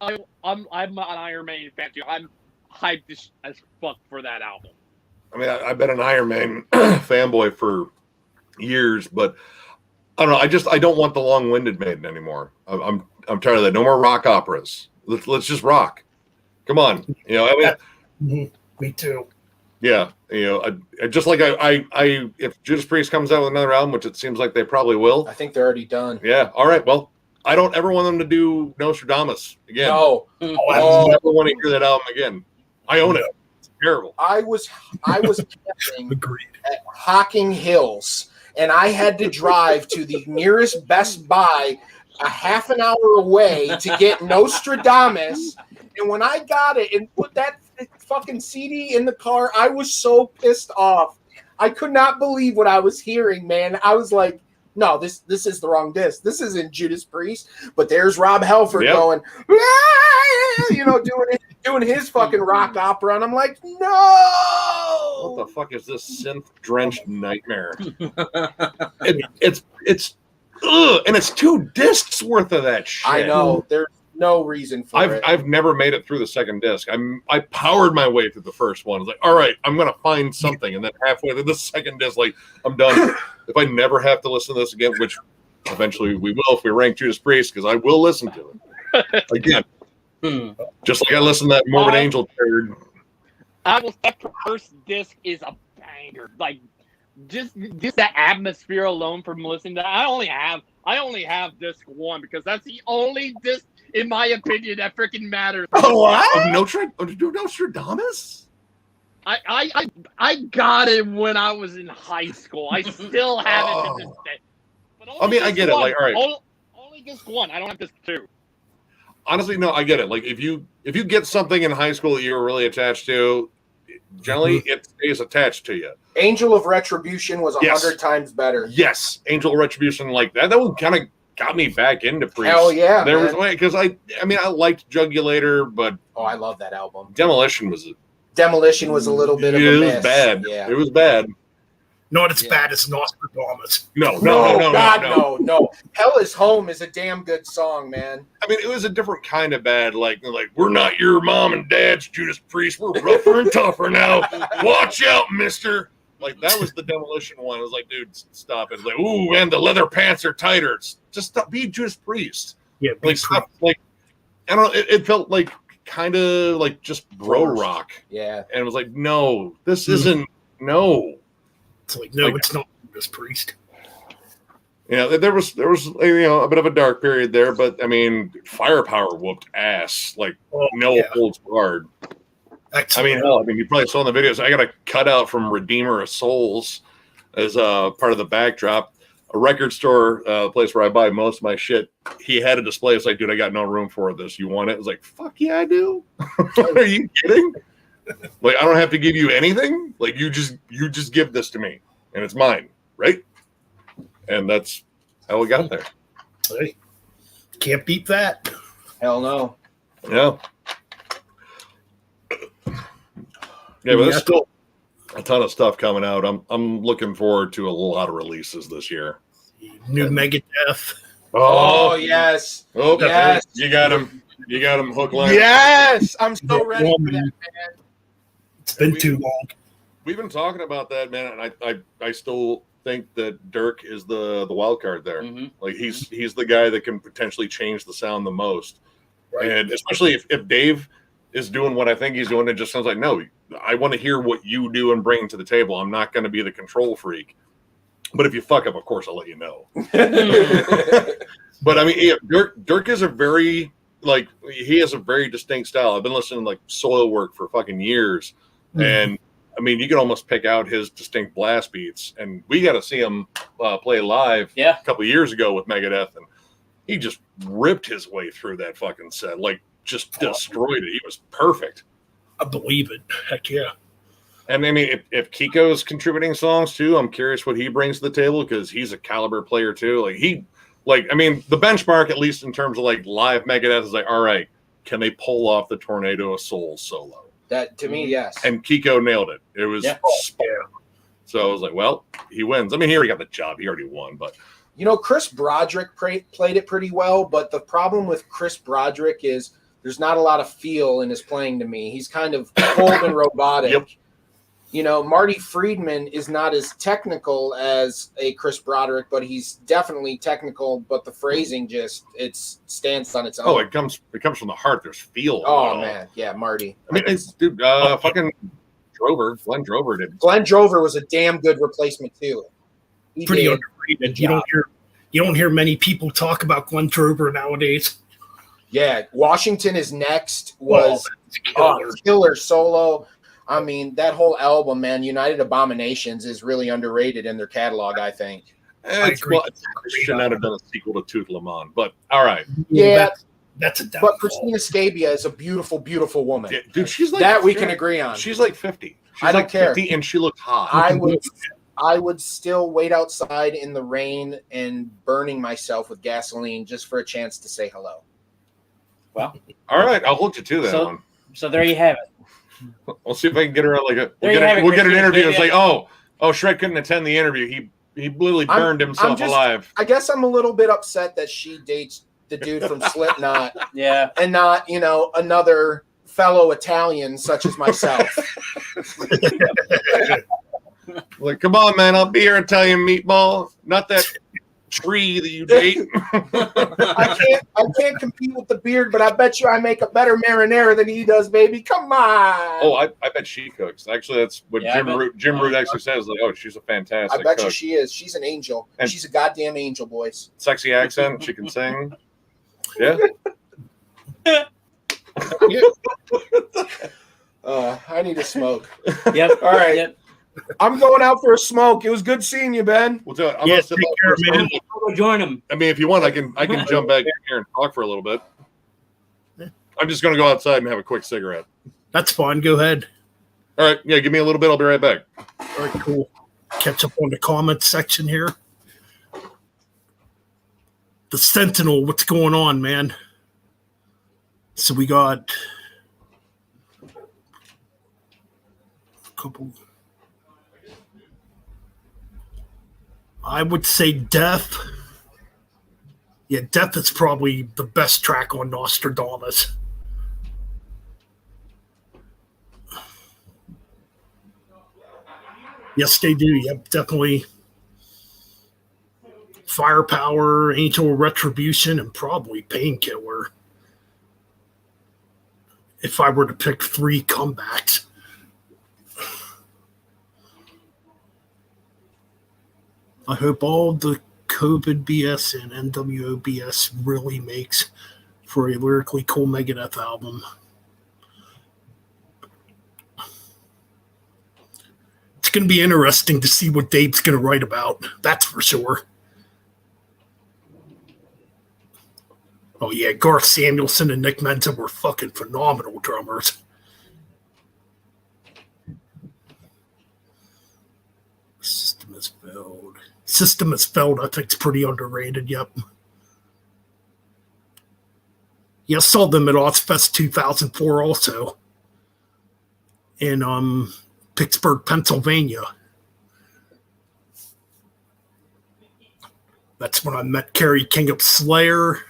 Iron Maiden fan too. I'm hyped as fuck for that album. I mean, I've been an Iron Man fanboy for years, but I don't know. I don't want the long-winded Maiden anymore. I'm tired of that. No more rock operas. Let's just rock. Come on, Me too. Yeah, just like I if Judas Priest comes out with another album, which it seems like they probably will. I think they're already done. Yeah, all right. Well, I don't ever want them to do Nostradamus again. No, I never want to hear that album again. I own it. It's terrible. I was camping Agreed. at Hocking Hills, and I had to drive to the nearest Best Buy a half an hour away to get Nostradamus. And when I got it and put that fucking CD in the car, I was so pissed off. I could not believe what I was hearing, man. I was like, no, this is the wrong disc. This isn't Judas Priest. But there's Rob Halford going, doing his fucking rock opera, and I'm like, no. What the fuck is this synth-drenched nightmare? It's and it's 2 discs worth of that shit. I know. There's no reason for it. I've never made it through the second disc. I powered my way through the first one. I was like, all right, I'm gonna find something, and then halfway through the second disc, like, I'm done. If I never have to listen to this again, which eventually we will if we rank Judas Priest, because I will listen to it again. Just like I listened to that Morbid Angel turd. That first disc is a banger. Like, just that atmosphere alone from listening to that. I only have disc 1 because that's the only disc, in my opinion, that freaking matters. Oh, what? Nostradamus? I got it when I was in high school. I still have it to this day. But I mean, I get it. Like, all right, only disc 1. I don't have disc 2. honestly, no, I get it. Like, if you get something in high school that you were really attached to, generally it stays attached to you. Angel of Retribution was 100 times better. Yes, Angel of Retribution, like that one kind of got me back into Priest. Hell yeah, there man. was a way, because I mean, I liked Jugulator, but I love that album. Demolition was a little bit of a miss. It was bad. Yeah. It was bad. Not as bad as Nostradamus. No. Hell is Home is a damn good song, man. I mean, it was a different kind of bad. Like we're not your mom and dad's Judas Priest. We're rougher and tougher now. Watch out, mister. Like, that was the Demolition one. It was like, dude, stop it. Like, ooh, man, the leather pants are tighter. Just stop. Be Judas Priest. Yeah, like, stop. Like, I don't know. It felt like kind of like just bro rock. Yeah. And it was like, no, this isn't. No. It's like, no, it's not Judas Priest. Yeah, there was a bit of a dark period there, but I mean, Firepower whooped ass, like no holds barred. Excellent. I mean, you probably saw in the videos. I got a cutout from Redeemer of Souls as part of the backdrop. A record store, place where I buy most of my shit. He had a display. It's like, dude, I got no room for this. You want it? It's like, fuck yeah, I do. Are you kidding? Like, I don't have to give you anything. Like, you just give this to me, and it's mine, right? And that's how we got there. Hey, can't beat that. Hell no. Yeah. Yeah, but there's still a ton of stuff coming out. I'm looking forward to a lot of releases this year. New Megadeth. Oh yes. Oh yes. You got him. You got him hook line. Yes. I'm so ready for that, man. It's been too long. We've been talking about that, man, and I still think that Dirk is the wild card there. Mm-hmm. Like he's the guy that can potentially change the sound the most. Right. And especially if Dave is doing what I think he's doing, it just sounds like, no, I want to hear what you do and bring to the table. I'm not going to be the control freak. But if you fuck up, of course, I'll let you know. But I mean, yeah, Dirk is he has a very distinct style. I've been listening to like Soilwork for fucking years. Mm-hmm. And I mean, you can almost pick out his distinct blast beats. And we got to see him play live a couple of years ago with Megadeth. And he just ripped his way through that fucking set. Like, just destroyed it. He was perfect. I believe it. Heck yeah. And I mean, if Kiko's contributing songs too, I'm curious what he brings to the table because he's a caliber player too. I mean, the benchmark, at least in terms of like live Megadeth, is like, all right, can they pull off the Tornado of Souls solo? That to me, yes. And Kiko nailed it. It was spot on. So I was like, well, he wins. I mean, he already got the job. He already won, but. You know, Chris Broderick played it pretty well, but the problem with Chris Broderick is there's not a lot of feel in his playing to me. He's kind of cold and robotic. Yep. You know, Marty Friedman is not as technical as a Chris Broderick, but he's definitely technical, but the phrasing it stands on its own. Oh, it comes from the heart. There's feel. Oh, man. Yeah, Marty. I mean, fucking Glenn Drover did. Glenn Drover was a damn good replacement, too. Pretty underrated. You don't hear many people talk about Glenn Drover nowadays. Yeah, Washington is Next was killer solo. I mean, that whole album, man, United Abominations is really underrated in their catalog, I think. I should not have done a sequel to Tooth Lemon, but all right. Yeah, that's a downfall. But Christina Scabia is a beautiful, beautiful woman. Yeah, dude, she's like that we can agree on. She's like 50. I don't care. 50 and she looks hot. I would still wait outside in the rain and burning myself with gasoline just for a chance to say hello. Well, all right, I'll hold you to that one. So there you have it. We'll see if I can get her we'll get an interview. It's like, oh, Shred couldn't attend the interview. He literally burned himself alive. I guess I'm a little bit upset that she dates the dude from Slipknot. Yeah. And not, another fellow Italian such as myself. Like, come on, man, I'll be your Italian meatball. Not that tree that you date. I can't compete with the beard, but I bet you I make a better marinara than he does, baby. Come on. Oh, I bet she cooks. Actually, that's what Jim Root actually says. Like, oh, she's a fantastic I bet cook. you she is. She's an angel. And she's a goddamn angel, boys. Sexy accent. She can sing. Yeah. I need to smoke. Yep. All right. Yep. I'm going out for a smoke. It was good seeing you, Ben. We'll do it. I'm gonna sit care, man. I'll go join him. I mean, if you want, I can jump back in here and talk for a little bit. I'm just gonna go outside and have a quick cigarette. That's fine. Go ahead. All right. Yeah, give me a little bit. I'll be right back. All right, cool. Catch up on the comments section here. The Sentinel, what's going on, man? So we got a couple. I would say Death. Yeah, Death is probably the best track on Nostradamus. Yes, they do. Yep, definitely. Firepower, Angel Retribution, and probably Painkiller. If I were to pick 3 comebacks. I hope all the COVID BS and NWO BS really makes for a lyrically cool Megadeth album. It's going to be interesting to see what Dave's going to write about. That's for sure. Oh, yeah, Garth Samuelson and Nick Menza were fucking phenomenal drummers. System is failed. System has failed. I think it's pretty underrated. Yep. Yeah, I saw them at Ozfest 2004 also in Pittsburgh, Pennsylvania. That's when I met Kerry King of Slayer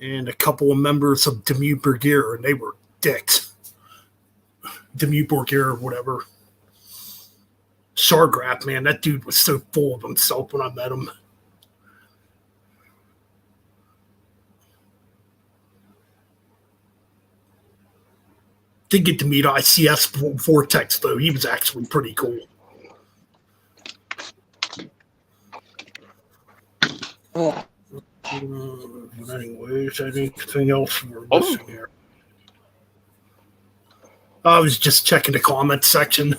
and a couple of members of Dimmu Borgir, and they were dicks. Dimmu Borgir or whatever. Shargraf, man, that dude was so full of himself when I met him. Did get to meet ICS Vortex, though. He was actually pretty cool. Anyways, anything else we're missing here? I was just checking the comment section.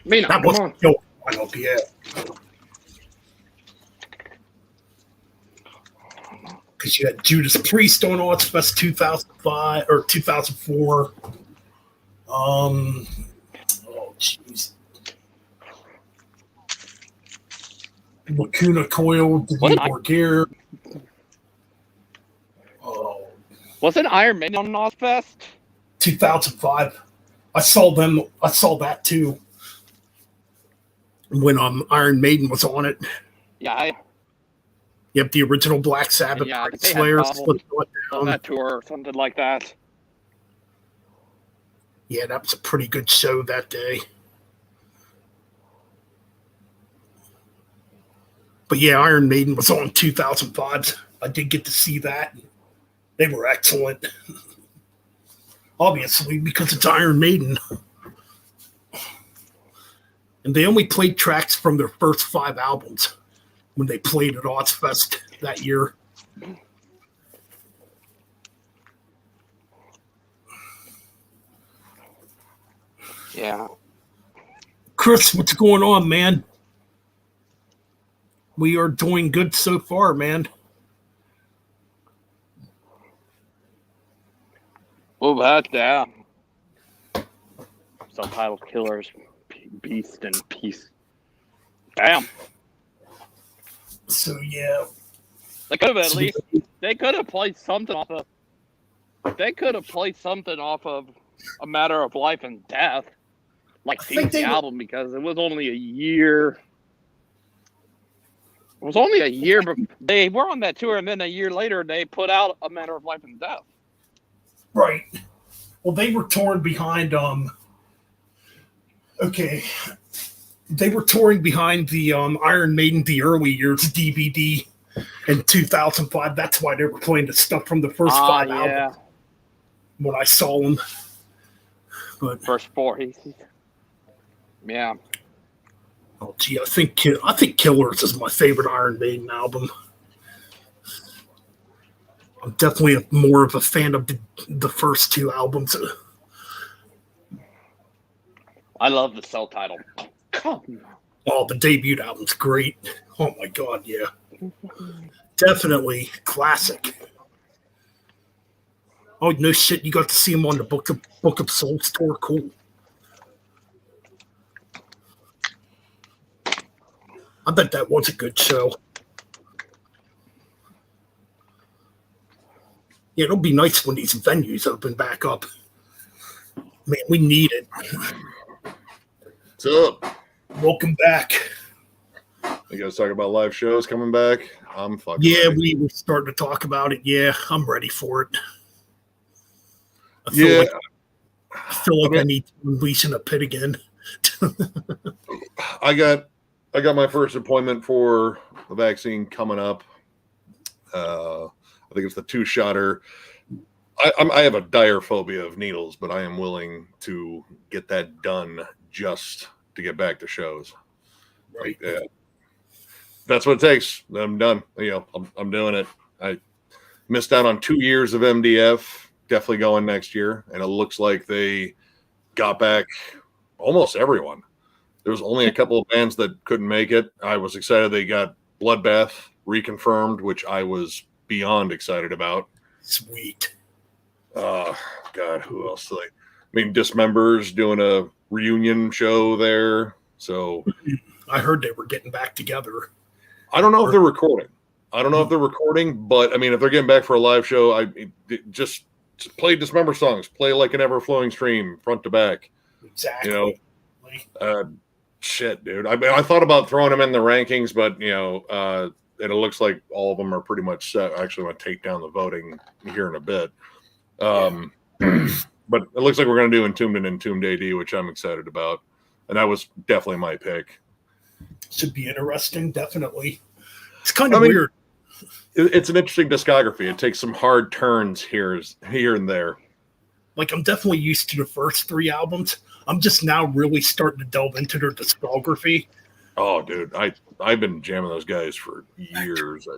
Mina, That was no final, yeah. Because you had Judas Priest on Ozfest 2005 or 2004. Oh, jeez. Lacuna Coil, Dimmu Borgir. Oh. Wasn't Iron Maiden on Ozfest? 2005. I saw that too. When Iron Maiden was on it. Yeah. Yep, the original Black Sabbath Slayer on that tour or something like that. Yeah, that was a pretty good show that day. But yeah, Iron Maiden was on 2005. I did get to see that. They were excellent. Obviously, because it's Iron Maiden. And they only played tracks from their first 5 albums when they played at Ozfest that year. Yeah. Chris, what's going on, man? We are doing good so far, man. Well, that, yeah. Subtitle Killers, Beast and Peace. Damn. So, yeah. They could have they could have played something off of, A Matter of Life and Death. Like the album, because it was only a year. It was only a year, but they were on that tour, and then a year later, they put out A Matter of Life and Death. Right. Well, they were touring behind, they were touring behind the Iron Maiden, the early years DVD in 2005. That's why they were playing the stuff from the first 5 albums when I saw them. But first 4. Yeah. Oh, gee, I think Killers is my favorite Iron Maiden album. I'm definitely more of a fan of the first 2 albums. I love the self-title. Oh, the debut album's great. Oh my god, yeah. Definitely classic. Oh, no shit, you got to see him on the Book of Souls tour. Cool. I bet that was a good show. Yeah, it'll be nice when these venues open back up. Man, we need it. What's up? Welcome back. You guys talking about live shows coming back? I'm fucking Yeah, ready. we were starting to talk about it. Yeah, I'm ready for it. I feel like I need to unleash in a pit again. I got my first appointment for the vaccine coming up I think it's the 2-shotter. I have a dire phobia of needles, but I am willing to get that done just to get back to shows. Right. That's what it takes. I'm done. I'm doing it. I missed out on 2 years of MDF. Definitely going next year, and it looks like they got back almost everyone. There was only a couple of bands that couldn't make it. I was excited they got Bloodbath reconfirmed, which I was beyond excited about. Sweet. God, who else? Dismember's doing a reunion show there. So I heard they were getting back together. I don't know if they're recording. But if they're getting back for a live show, I just play Dismember songs. Play like an ever-flowing stream, front to back. Exactly. Shit, dude. I thought about throwing them in the rankings, but and it looks like all of them are pretty much set. I actually want to take down the voting here in a bit. But it looks like we're going to do Entombed and Entombed AD, which I'm excited about. And that was definitely my pick. Should be interesting, definitely. It's kind of weird. It's an interesting discography. It takes some hard turns here and there. Like, I'm definitely used to the first 3 albums. I'm just now really starting to delve into their discography. Oh, dude. I've been jamming those guys for years.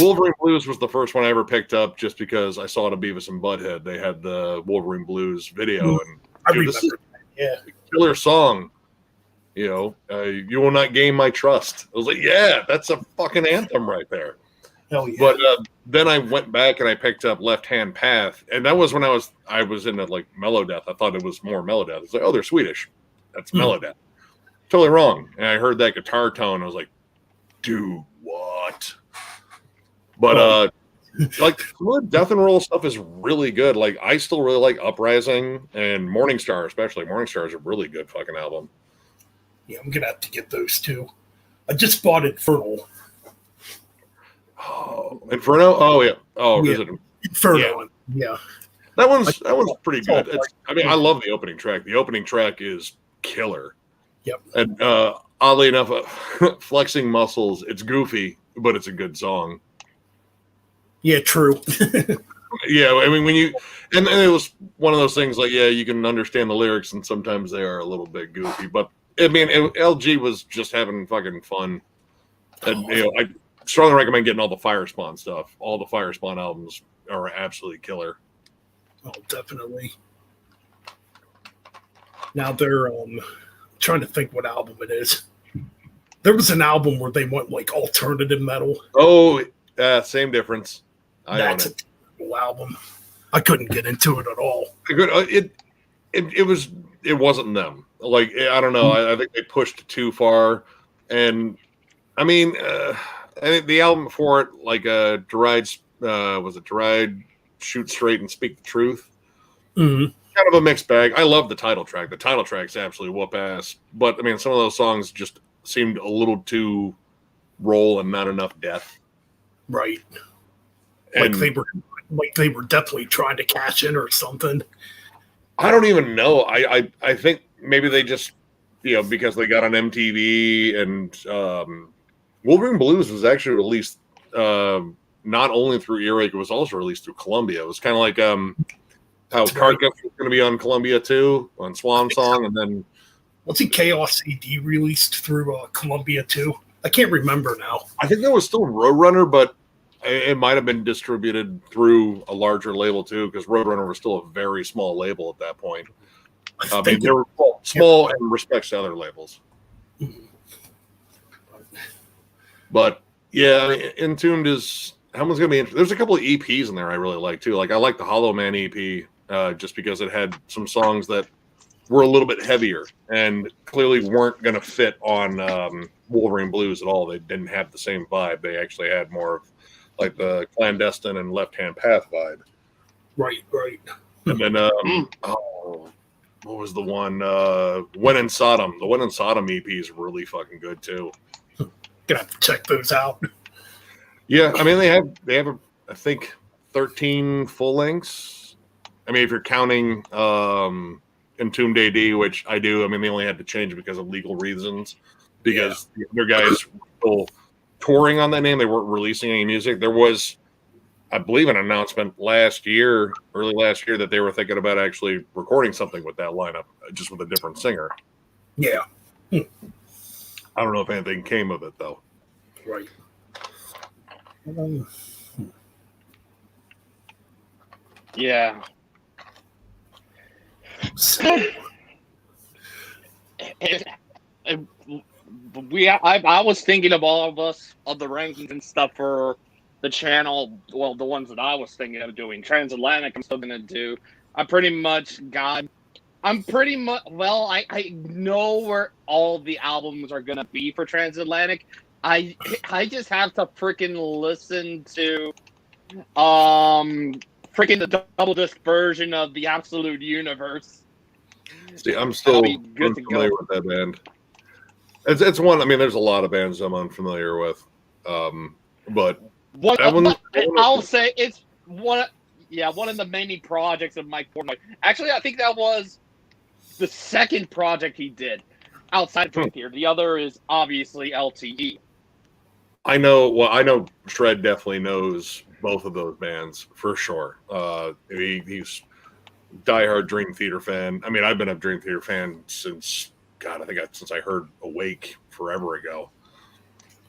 Wolverine Blues was the first one I ever picked up just because I saw it on Beavis and Butthead. They had the Wolverine Blues video. And I remember. This is a killer song. You will not gain my trust. I was like, yeah, that's a fucking anthem right there. Hell yeah. But then I went back and I picked up Left Hand Path. And that was when I was into like Melodeath. I thought it was more Melodeath. It's like, oh, they're Swedish. That's Melodeath. Totally wrong. And I heard that guitar tone. I was like, dude, what? But some of the Death and Roll stuff is really good. Like, I still really like Uprising and Morningstar, especially. Morningstar is a really good fucking album. Yeah, I'm gonna have to get those too. I just bought Infernal. Oh, Inferno? Oh yeah. Oh, yeah. Is it Inferno? Yeah. That one's pretty good. I love the opening track. The opening track is killer. Yep. And oddly enough, Flexing Muscles, it's goofy, but it's a good song. Yeah, true. Yeah, when you and it was one of those things like, yeah, you can understand the lyrics and sometimes they are a little bit goofy, but LG was just having fucking fun. And I strongly recommend getting all the Firespawn stuff. All the Firespawn albums are absolutely killer. Oh, definitely. Now they're trying to think what album it is. There was an album where they went like alternative metal. Oh, same difference. That's a terrible album. I couldn't get into it at all. It wasn't them. Like, I don't know. I think they pushed too far. And I think the album before it, like Deride, Shoot Straight and Speak the Truth. Mm-hmm. Kind of a mixed bag. I love the title track. The title track's absolutely whoop ass. But some of those songs just seemed a little too roll and not enough death. Right. And they were definitely trying to cash in or something. I don't even know. I think maybe they just, because they got on MTV and Wolverine Blues was actually released not only through Earache, it was also released through Columbia. It was kind of like how Carcass was going to be on Columbia too, on Swan Song, and then wasn't Chaos AD released through Columbia too? I can't remember now. I think that was still Roadrunner, but it might have been distributed through a larger label too, because Roadrunner was still a very small label at that point. They were small in respects to other labels. Mm-hmm. But yeah, Entombed is how one's gonna be. There's a couple of EPs in there I really like too. Like I like the Hollow Man EP just because it had some songs that were a little bit heavier and clearly weren't gonna fit on Wolverine Blues at all. They didn't have the same vibe. They actually had more of like the Clandestine and Left Hand Path vibe. Right. And then what was the one? When in Sodom. The When in Sodom EP is really fucking good too. Gonna have to check those out. Yeah, they have I think 13 full lengths. If you're counting Entombed AD, which I do. They only had to change because of legal reasons, because their guys were still touring on that name. They weren't releasing any music. There was, I believe, an announcement early last year, that they were thinking about actually recording something with that lineup, just with a different singer. Yeah. I don't know if anything came of it, though. Right. Yeah. So, I was thinking of all of us, of the rankings and stuff for the channel. Well, the ones that I was thinking of doing. Transatlantic, I'm still going to do. I'm pretty much, well, I know where all the albums are going to be for Transatlantic. I just have to freaking listen to freaking the double disc version of the Absolute Universe. See, I'm still unfamiliar with that band. It's one. I mean, there's a lot of bands I'm unfamiliar with, but I'll say it's one. Yeah, one of the many projects of Mike Portnoy. Actually, I think that was the second project he did outside of Dream Theater. The other is obviously LTE. I know Shred definitely knows both of those bands for sure. He's diehard Dream Theater fan. I mean, I've been a Dream Theater fan since since I heard Awake forever ago.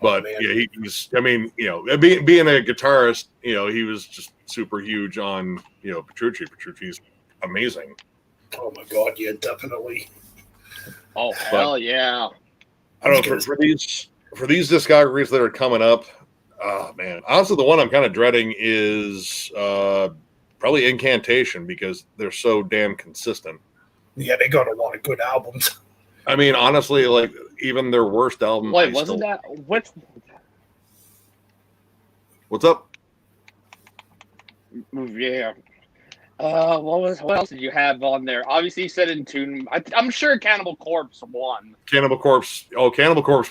But yeah, he's. I mean, being a guitarist, he was just super huge on Petrucci. Petrucci's amazing. oh my God, yeah, definitely. Oh hell yeah! I don't know for these discographies that are coming up. Oh man, honestly, the one I'm kind of dreading is probably Incantation, because they're so damn consistent. Yeah, they got a lot of good albums. I mean, honestly, like even their worst album. Wait, wasn't that what? What's up? Yeah. What else did you have on there? Obviously, you said In Tune. I'm sure Cannibal Corpse won. Cannibal Corpse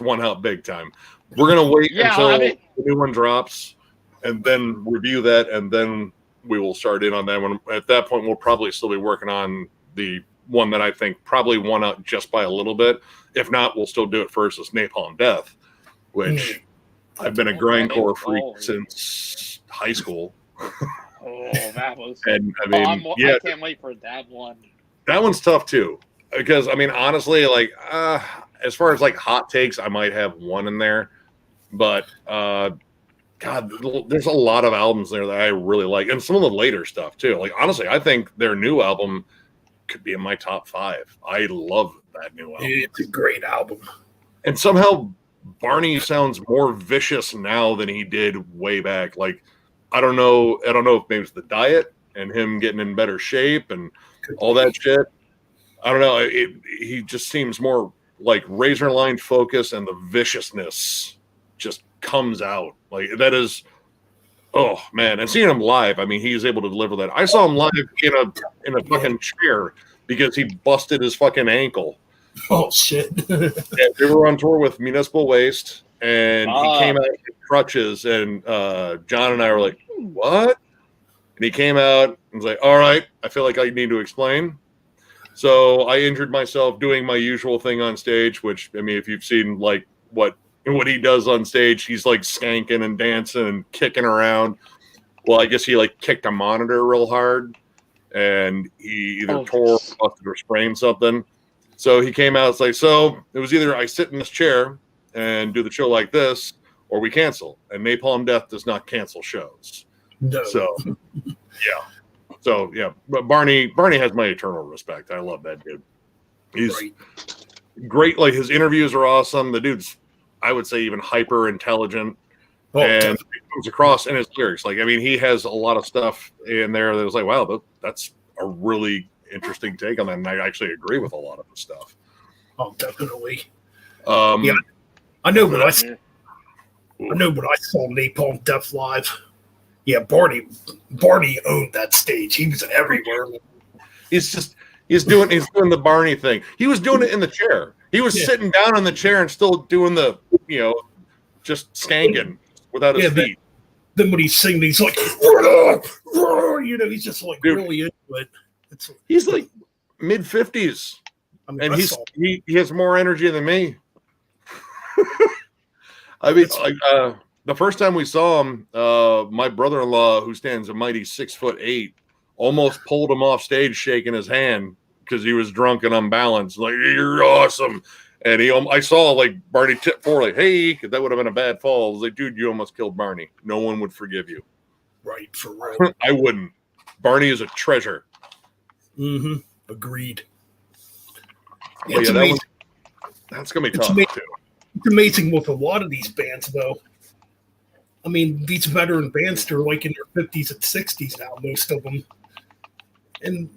won out big time. We're gonna wait until the new one drops, and then review that, and then we will start in on that one. At that point, we'll probably still be working on the one that I think probably won out just by a little bit. If not, we'll still do it first as Napalm Death, which I've been a grindcore freak since high school. Oh, that was. And I mean, I can't wait for that one. That one's tough too, because I mean, honestly, like as far as like hot takes, I might have one in there, but God, there's a lot of albums there that I really like, and some of the later stuff too. Like honestly, I think their new album could be in my top 5. I love that new album. It's a great album, and somehow Barney sounds more vicious now than he did way back. Like I don't know if maybe it's the diet and him getting in better shape and all that shit. I don't know. He just seems more like razor line focus, and the viciousness just comes out. Like that is, oh man! And seeing him live, I mean, he's able to deliver that. I saw him live in a fucking chair because he busted his fucking ankle. Oh shit! Yeah, they were on tour with Municipal Waste, and he came out in crutches, and John and I were like, "What?" And he came out and was like, "All right, I feel like I need to explain." So I injured myself doing my usual thing on stage, which, I mean, if you've seen like what he does on stage, he's like skanking and dancing and kicking around. Well, I guess he like kicked a monitor real hard, and he either tore, busted, or sprained something. So he came out. It's like, so it was either I sit in this chair and do the show like this, or we cancel. And Napalm Death does not cancel shows. No. So yeah. So yeah, but Barney has my eternal respect. I love that dude. He's great. Like his interviews are awesome. The dude's, I would say, even hyper intelligent, and it comes across in his lyrics. Like, I mean, he has a lot of stuff in there that was like, wow, that's a really interesting take on that. And I actually agree with a lot of the stuff. Oh, definitely. Yeah, I know when I saw Napalm Death live. Yeah, Barney owned that stage. He was everywhere. He's doing the Barney thing. He was doing it in the chair. He was sitting down in the chair and still doing the, just skanking without his feet. Then when he's singing, he's like, he's just like really into it. He's like mid-50s, and he has more energy than me. I mean, the first time we saw him, my brother-in-law, who stands a mighty 6'8", almost pulled him off stage, shaking his hand because he was drunk and unbalanced. Like, you're awesome. And I saw like Barney tip forward, like, hey, that would have been a bad fall. I was like, dude, you almost killed Barney. No one would forgive you. Right, for real. I wouldn't. Barney is a treasure. Mm-hmm. Agreed. It's that's gonna be tough too. It's amazing with a lot of these bands, though. I mean, these veteran bands, they're like in their 50s and 60s now, most of them. And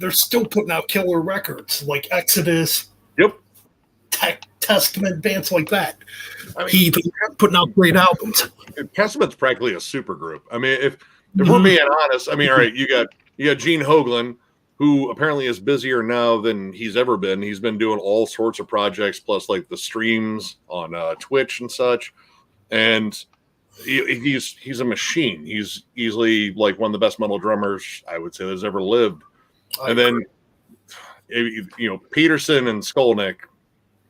they're still putting out killer records, like Exodus. Yep. Testament, bands like that. I mean, he's putting out great albums. Testament's practically a super group. I mean, if we're being honest, I mean, all right, you got Gene Hoglan, who apparently is busier now than he's ever been. He's been doing all sorts of projects, plus like the streams on Twitch and such. And he's a machine. He's easily like one of the best metal drummers I would say that's ever lived. And then Peterson and Skolnick.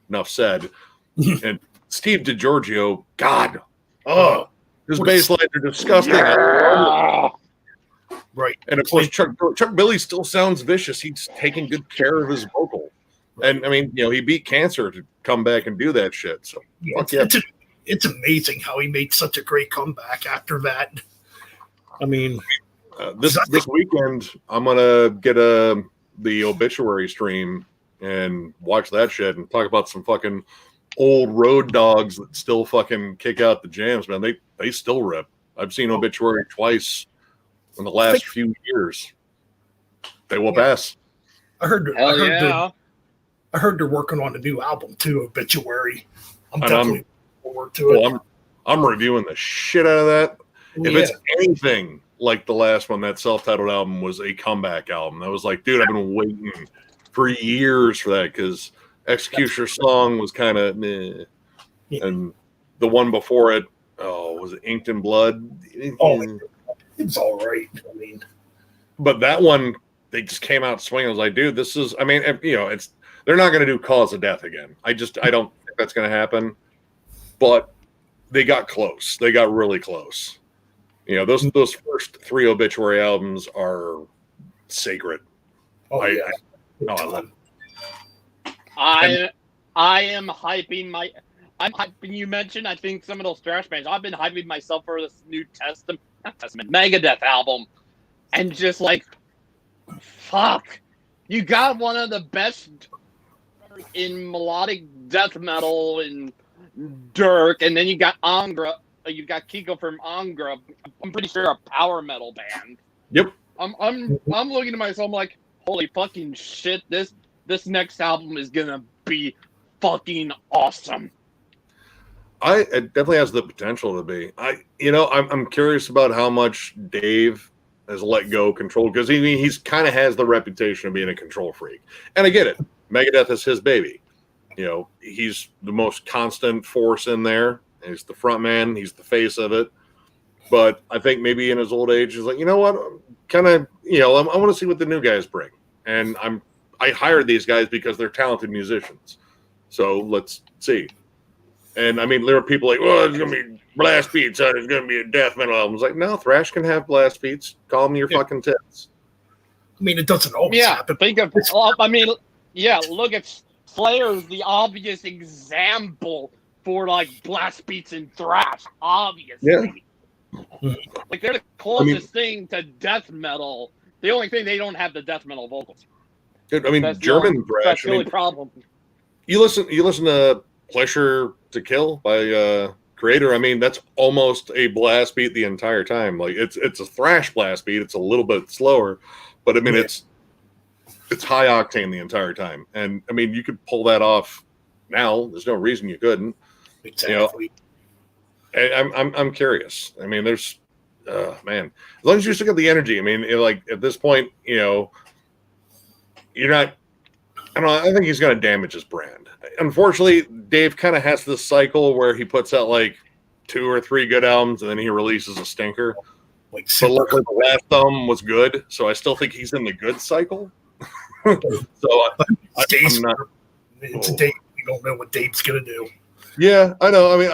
Enough said. And Steve DiGiorgio, God, his bass lines are disgusting. Yeah. Right. And of course, Chuck Billy still sounds vicious. He's taking good care of his vocal. And I mean, he beat cancer to come back and do that shit. So it's amazing how he made such a great comeback after that. I mean, this weekend I'm gonna get the obituary stream and watch that shit and talk about some fucking old road dogs that still fucking kick out the jams, man. They still rip. I've seen Obituary twice in the last few years. They will pass. I heard they're working on a new album too, Obituary. I'm definitely looking forward to it. I'm reviewing the shit out of that. If it's anything like the last one, that self-titled album was a comeback album. I was like, dude, I've been waiting for years for that because Executioner's Song was kind of meh. Yeah. And the one before it, was it Inked in Blood? It's all right. I mean, but that one, they just came out swinging. I was like, dude, this is, I mean, they're not going to do Cause of Death again. I don't think that's going to happen. But they got close. They got really close. Those first 3 Obituary albums are sacred. I love it. I am hyping you mentioned, I think, some of those thrash bands. I've been hyping myself for this new Megadeth album. And just like, fuck. You got one of the best in melodic death metal and Dirk, and then you got Angra. You got Kiko from Angra. I'm pretty sure a power metal band. Yep. I'm looking at myself, I'm like, holy fucking shit, this next album is gonna be fucking awesome. It definitely has the potential to be. I'm curious about how much Dave has let go control, because he's kind of has the reputation of being a control freak. And I get it. Megadeth is his baby. He's the most constant force in there. He's the front man. He's the face of it. But I think maybe in his old age, he's like, you know what? Kind of, I want to see what the new guys bring. And I hired these guys because they're talented musicians. So let's see. And I mean, there are people like, well, it's going to be blast beats. It's going to be a death metal album. It's like, no, thrash can have blast beats. Call them your fucking tits. I mean, it doesn't always happen. Think of, look at Slayer's the obvious example for like blast beats and thrash, obviously. Yeah. Like they're the closest thing to death metal. The only thing they don't have the death metal vocals. I mean, that's German thrash. That's the only problem. You listen to Pleasure to Kill by Creator. I mean, that's almost a blast beat the entire time. Like it's a thrash blast beat. It's a little bit slower, but I mean it's high octane the entire time. And I mean, you could pull that off now. There's no reason you couldn't. Exactly. I'm curious. I mean, there's man, as long as you still got the energy. I mean, like at this point, you're not. I don't know. I think he's going to damage his brand. Unfortunately, Dave kind of has this cycle where he puts out like 2 or 3 good albums and then he releases a stinker. But luckily, the last album was good, so I still think he's in the good cycle. So I'm not. It's Dave. You don't know what Dave's going to do. Yeah, I know. I mean,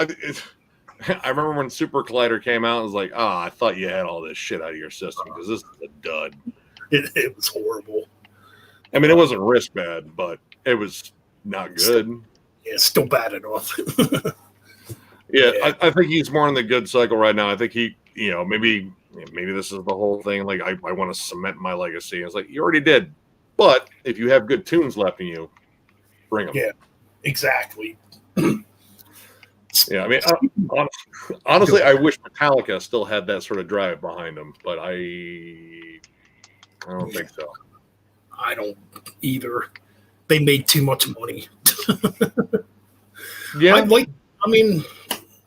I remember when Super Collider came out, I was like, I thought you had all this shit out of your system because this is a dud. It was horrible. I mean, it wasn't risk bad, but it was not good. Still bad enough. Yeah, I think he's more in the good cycle right now. I think he, maybe this is the whole thing. Like, I want to cement my legacy. It's like, you already did. But if you have good tunes left in you, bring them. Yeah, exactly. Yeah, I mean, honestly, I wish Metallica still had that sort of drive behind them, but I don't think so. I don't either. They made too much money. Yeah. I mean,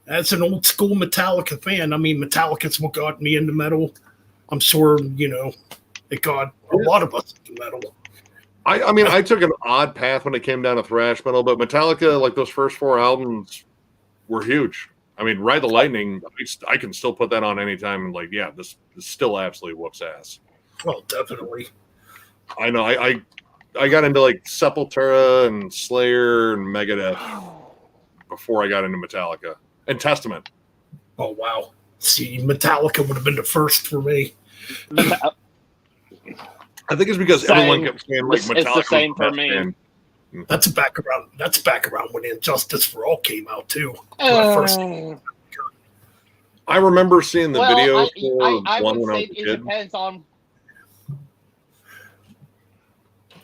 as an old school Metallica fan, I mean, Metallica's what got me into metal. I'm sure, it got a lot of us into metal. I mean, I took an odd path when it came down to thrash metal, but Metallica, like those first 4 albums, were huge. I mean, Ride the Lightning, I can still put that on anytime and this still absolutely whoops ass. Well, definitely. I know. I got into Sepultura and Slayer and Megadeth before I got into Metallica and Testament. Oh, wow. See, Metallica would have been the first for me. I think it's because everyone kept saying Metallica. It's the same for me. And That's back around when Injustice for All came out too. I remember seeing the video for I one would when I say was a it kid. depends on.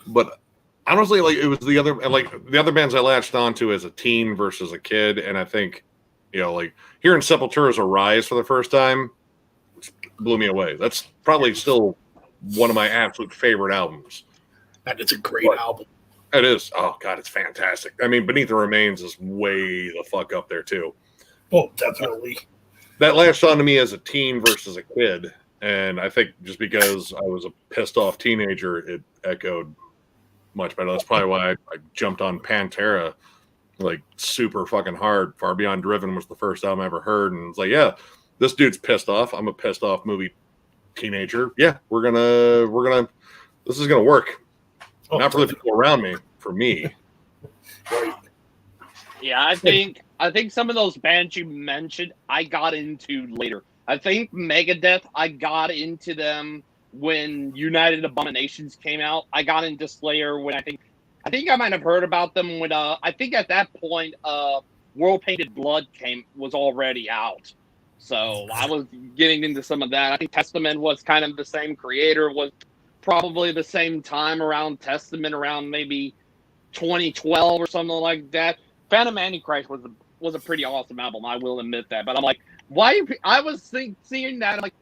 But honestly, it was the other bands I latched onto as a teen versus a kid, and I think, hearing Sepultura's Arise for the first time blew me away. That's probably still one of my absolute favorite albums. That is a great album. It is. Oh God, it's fantastic. I mean, Beneath the Remains is way the fuck up there too. Oh, definitely. That latched on to me as a teen versus a kid, and I think just because I was a pissed off teenager, it echoed much better. That's probably why I jumped on Pantera super fucking hard. Far Beyond Driven was the first album I ever heard, and it's yeah, this dude's pissed off. I'm a pissed off movie teenager. Yeah, we're gonna this is gonna work. Not for the people around me, for me. Right. Yeah, I think some of those bands you mentioned, I got into later. I think Megadeth, I got into them when United Abominations came out. I got into Slayer when I think I might have heard about them when I think at that point World Painted Blood was already out. So I was getting into some of that. I think Testament was kind of the same creator, was probably the same time around Testament, around maybe 2012 or something like that. Phantom Antichrist was a pretty awesome album, I will admit that. But I'm I was seeing that, I'm like,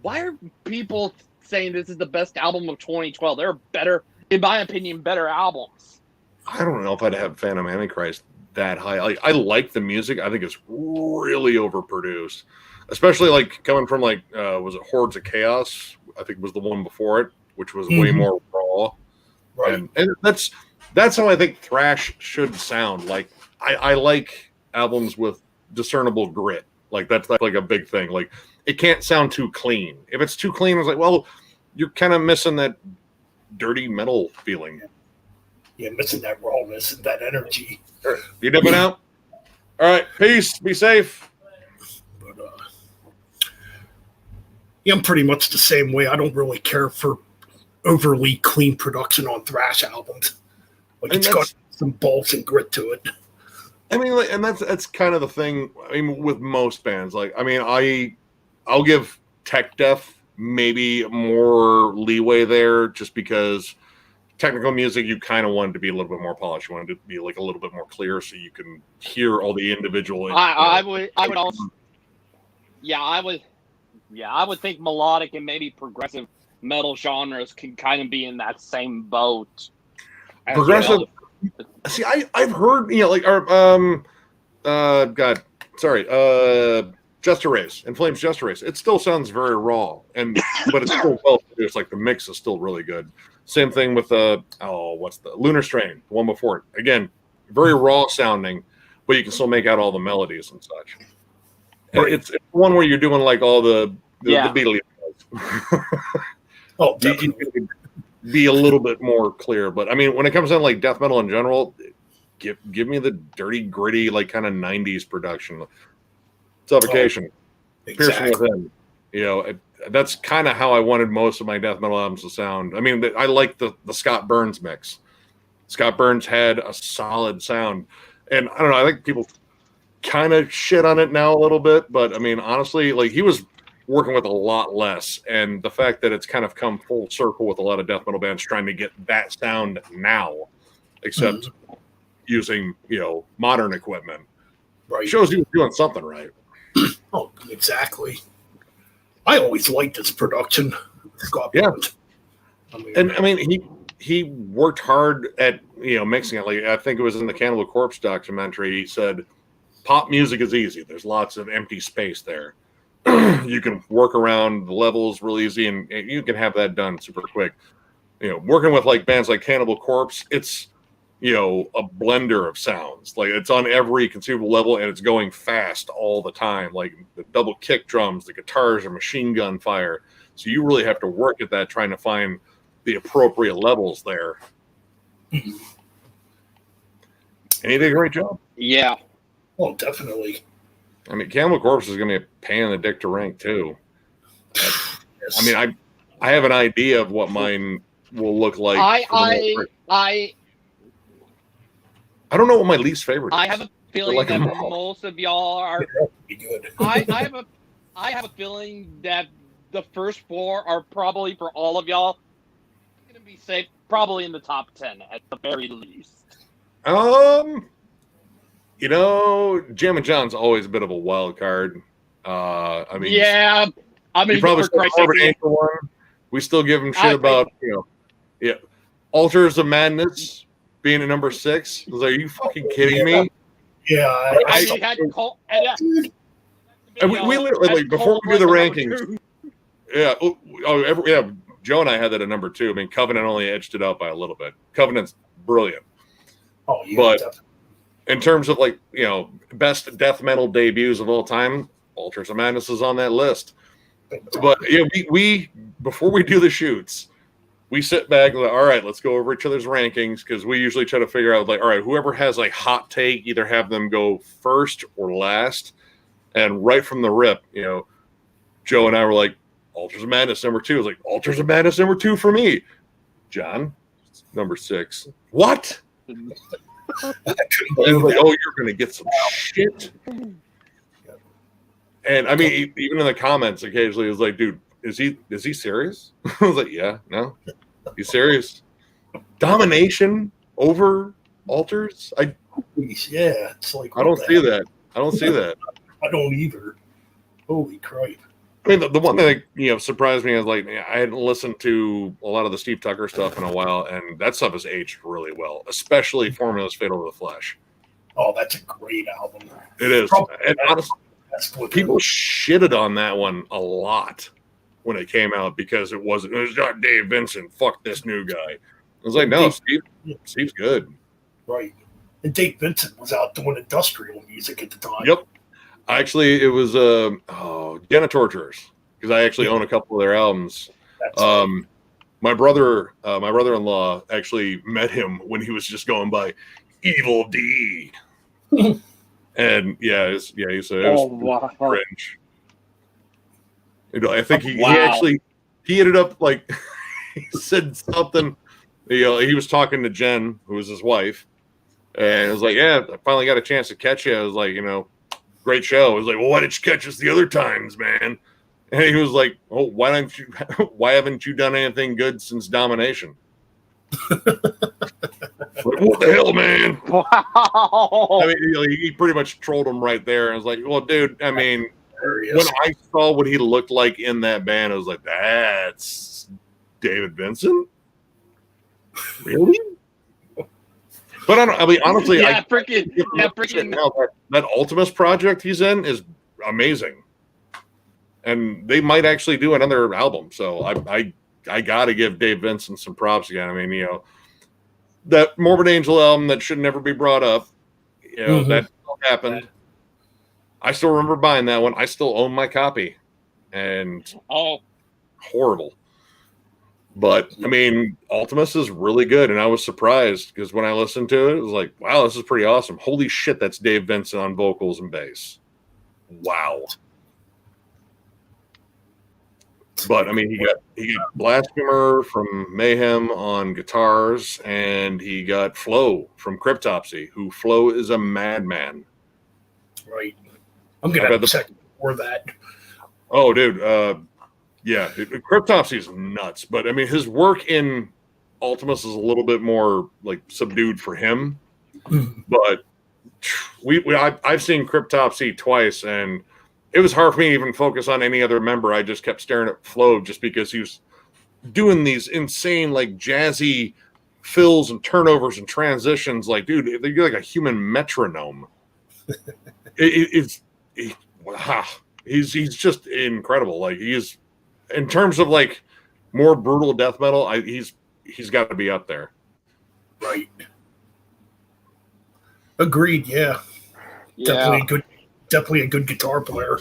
why are people saying this is the best album of 2012? There are better, in my opinion, better albums. I don't know if I'd have Phantom Antichrist that high. I like the music. I think it's really overproduced, especially coming from was it Hordes of Chaos? I think it was the one before it, which was way more raw. Right. And that's how I think thrash should sound. I like albums with discernible grit. That's a big thing. It can't sound too clean. If it's too clean, it's well, you're kind of missing that dirty metal feeling. Yeah, missing that rawness and that energy. You dipping out? All right, peace. Be safe. But yeah, I'm pretty much the same way. I don't really care for overly clean production on thrash albums. It's got some balls and grit to it. I mean, and that's kind of the thing. I mean, with most bands, I'll give tech death maybe more leeway there, just because technical music, you kind of want it to be a little bit more polished. You want it to be a little bit more clear, so you can hear all the individual. I would think melodic and maybe progressive metal genres can kind of be in that same boat. Progressive. See, I've heard Just Erase, In Flames, Just Erase. It still sounds very raw, but it's still well produced. The mix is still really good. Same thing with what's the Lunar Strain, the one before it. Again, very raw sounding, but you can still make out all the melodies and such. Right. It's one where you're doing all the Beatles. Oh, you can be a little bit more clear, but I mean, when it comes down to death metal in general, give me the dirty, gritty, like kind of 90s production. Suffocation, Piercing Within. You know, that's kind of how I wanted most of my death metal albums to sound. I mean, I like the Scott Burns mix. Scott Burns had a solid sound. And I don't know, I think people kind of shit on it now a little bit, but I mean, honestly, like he was working with a lot less. And the fact that it's kind of come full circle with a lot of death metal bands trying to get that sound now, except using, you know, modern equipment, shows he was doing something right. Oh, exactly. I always liked his production, Scott. Yeah, and I mean he worked hard at, you know, mixing it. Like I think it was in the Cannibal Corpse documentary. He said, "Pop music is easy. There's lots of empty space there. You can work around the levels real easy, and you can have that done super quick." You know, working with like bands like Cannibal Corpse, it's, you know, a blender of sounds. Like it's on every conceivable level and it's going fast all the time. Like the double kick drums, the guitars are machine gun fire. So you really have to work at that, trying to find the appropriate levels there. And he did a great job. Yeah. Oh, definitely. I mean, Cannibal Corpse is going to be a pain in the dick to rank too. Yes. I mean, I have an idea of what mine will look like. I don't know what my least favorite is. I have a feeling that most of y'all are. Good. I have a feeling that the first four are probably for all of y'all going to be safe, probably in the top 10 at the very least. You know, Jammin' John's always a bit of a wild card. I mean, yeah. I mean, you probably still Morbid Angel one. We still give him shit about, you know, yeah, Altars of Madness being at number 6. I was like, are you fucking kidding me? Yeah, we literally, like, before we do the rankings. Yeah, Joe and I had that at number 2. I mean, Covenant only edged it out by a little bit. Covenant's brilliant. Oh, yeah, but definitely. In terms of, like, you know, best death metal debuts of all time, Altars of Madness is on that list. But yeah, we before we do the shoots, we sit back and like, all right, let's go over each other's rankings, because we usually try to figure out, like, all right, whoever has like hot take, either have them go first or last. And right from the rip, you know, Joe and I were like, Altars of Madness number 2. I was like, Altars of Madness number 2 for me. John, number 6. What? And I was like, oh, you're gonna get some shit. And I mean, even in the comments, occasionally it was like, dude, is he serious? I was like, yeah, no, he's serious. Domination over Altars? Yeah, it's like, I don't see that. I don't see that. I don't either. Holy crap. I mean, the one thing that, you know, surprised me is, like, I hadn't listened to a lot of the Steve Tucker stuff in a while, and that stuff has aged really well, especially Formulas Fatal to the Flesh. Oh, that's a great album. It is. And honestly, people shitted on that one a lot when it came out, because it was not Dave Vincent. Fuck this new guy. I was like, no, Steve's good. Right. And Dave Vincent was out doing industrial music at the time. Yep. Actually, it was Jenna Torturers, because I actually own a couple of their albums. My brother-in-law actually met him when he was just going by Evil D. And he said it was cringe. You know, I think he ended up, like, he said something. You know, he was talking to Jen, who was his wife, and it was like, yeah, I finally got a chance to catch you. I was like, you know, great show. I was like, well, why didn't you catch us the other times, man? And he was like, oh, why haven't you done anything good since Domination? Like, what the hell, man? Wow. I mean, he pretty much trolled him right there. And I was like, well, dude, I mean, when I saw what he looked like in that band, I was like, that's David Vincent? Really? But I mean, honestly, now, that Ultimus project he's in is amazing, and they might actually do another album. So I got to give Dave Vincent some props again. I mean, you know, that Morbid Angel album that should never be brought up, you know, that happened. I still remember buying that one. I still own my copy, and horrible. But I mean, Ultimus is really good, and I was surprised because when I listened to it, it was like, wow, this is pretty awesome. Holy shit, that's Dave Vincent on vocals and bass. Wow. But I mean, he got Blasphemer from Mayhem on guitars, and he got Flo from Cryptopsy, who Flo is a madman. Right. I'm gonna have to check for that. Oh, dude. Yeah, Cryptopsy is nuts. But I mean, his work in Ultimus is a little bit more like subdued for him. But I've seen Cryptopsy twice, and it was hard for me to even focus on any other member. I just kept staring at Flo just because he was doing these insane, like, jazzy fills and turnovers and transitions. Like, dude, you're like a human metronome. He's just incredible. Like, he's, in terms of like more brutal death metal, he's got to be up there. Right. Agreed. Yeah. Definitely a good guitar player.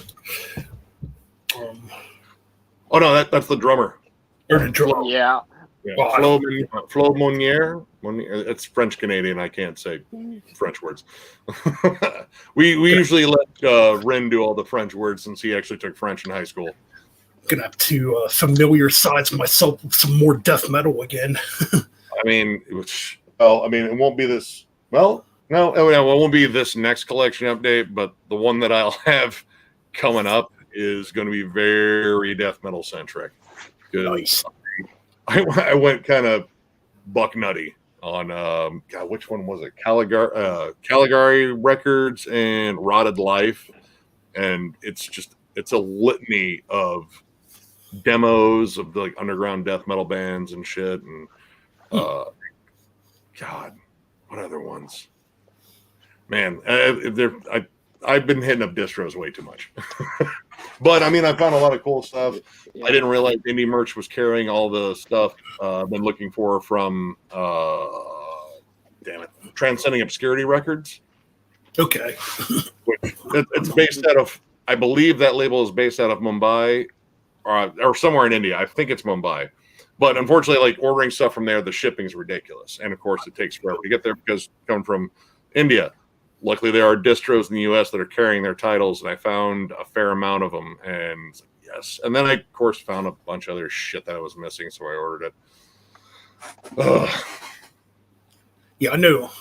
Oh no, that's the drummer. Or the drummer. Yeah. Flo Monnier. It's French Canadian. I can't say French words. we usually let Ren do all the French words since he actually took French in high school. Gonna have to familiarize myself with some more death metal again. I mean, it won't be this. Well, no, it won't be this next collection update, but the one that I'll have coming up is going to be very death metal centric. Nice. I went kind of buck nutty on which one was it? Caligari Records and Rotted Life, and it's a litany of demos of like underground death metal bands and shit, and God, what other ones? Man, I've been hitting up distros way too much. But I mean, I found a lot of cool stuff. Yeah. I didn't realize indie merch was carrying all the stuff I've been looking for from Transcending Obscurity Records. Okay. It's based out of, I believe that label is based out of Mumbai or somewhere in India. I think it's Mumbai. But unfortunately, like, ordering stuff from there, the shipping's ridiculous. And of course, it takes forever to get there because coming from India. Luckily, there are distros in the U.S. that are carrying their titles, and I found a fair amount of them. And yes, and then I, of course, found a bunch of other shit that I was missing, so I ordered it. Yeah, I know.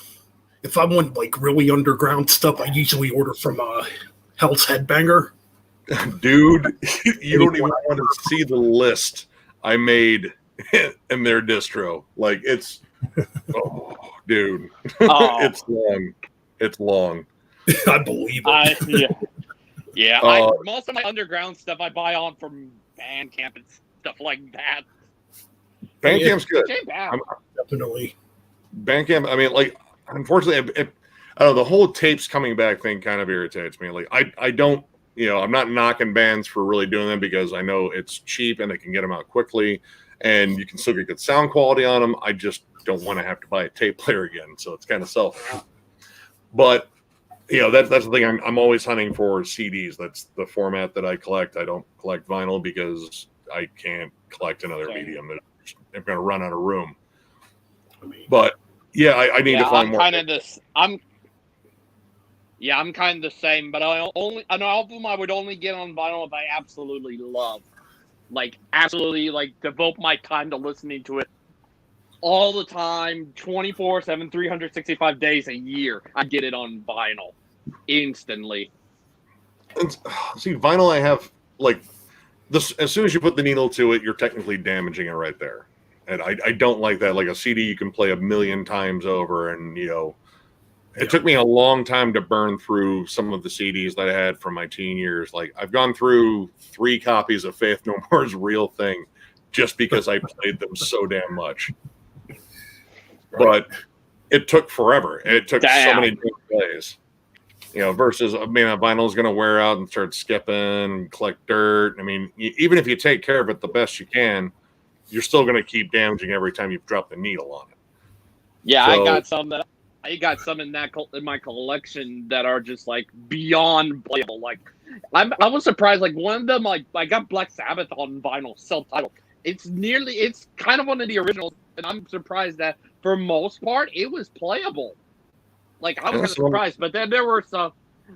If I want like really underground stuff, I usually order from Hell's Headbanger. Dude, you don't even want to see the list I made in their distro. Like, it's, dude, it's long. It's long. I believe it. Most of my underground stuff I buy on from Bandcamp and stuff like that. Bandcamp's good. Definitely. Bandcamp, I mean, like, unfortunately, I don't know, the whole tapes coming back thing kind of irritates me. Like, I don't, I'm not knocking bands for really doing them because I know it's cheap and they can get them out quickly and you can still get good sound quality on them. I just don't want to have to buy a tape player again. So it's kind of selfish. But, that's the thing. I'm always hunting for CDs. That's the format that I collect. I don't collect vinyl because I can't collect another medium. I'm going to run out of room. But, I need to find more. I'm kind of the same, but an album I would only get on vinyl if I absolutely love. Like, absolutely, like, devote my time to listening to it all the time, 24/7, 365 days a year. I get it on vinyl instantly. See, vinyl, I have, like, this. As soon as you put the needle to it, you're technically damaging it right there. And I don't like that. Like, a CD you can play 1,000,000 times over, and, it took me a long time to burn through some of the CDs that I had from my teen years. Like, I've gone through 3 copies of Faith No More's Real Thing just because I played them so damn much. But it took forever. It took so many different days. Versus, I mean, a vinyl is going to wear out and start skipping and collect dirt. I mean, even if you take care of it the best you can, you're still going to keep damaging every time you drop the needle on it. Yeah, so, I got some in my collection that are just like beyond playable. Like, I was surprised. Like, one of them, like, I got Black Sabbath on vinyl, self-titled. it's kind of one of the originals, and I'm surprised that for most part it was playable. Like I was kind of surprised, but then there were some.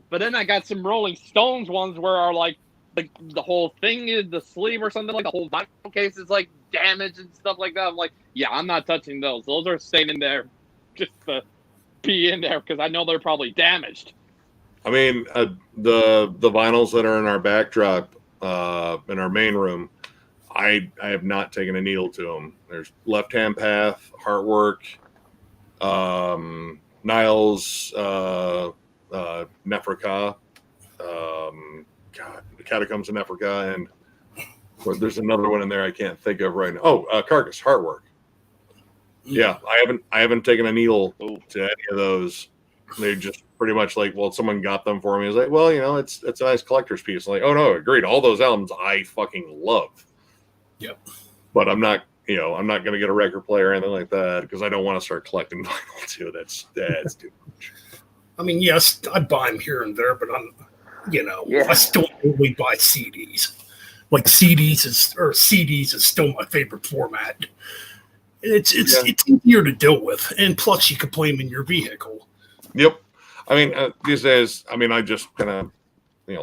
But then I got some Rolling Stones ones where are like the whole thing is the sleeve or something, like the whole vinyl case is like damaged and stuff like that. I'm like, yeah, I'm not touching those. Those are staying in there just to be in there because I know they're probably damaged. I mean, the vinyls that are in our backdrop in our main room, I have not taken a needle to them. There's Left Hand Path, Heartwork, Niles, Nefrika, the Catacombs of Nefrika, and there's another one in there I can't think of right now. Oh, Carcass, Heartwork. Yeah, I haven't taken a needle to any of those. They just pretty much like, well, someone got them for me. It's like, well, it's a nice collector's piece. I'm like, oh no, agreed. All those albums I fucking love. Yep. But I'm not going to get a record player or anything like that because I don't want to start collecting vinyl too. That's too much. I mean, yes, I buy them here and there, but I still only buy CDs. Like CDs is still my favorite format. It's easier to deal with, and plus you can play them in your vehicle. Yep. I mean, these days, I just kind of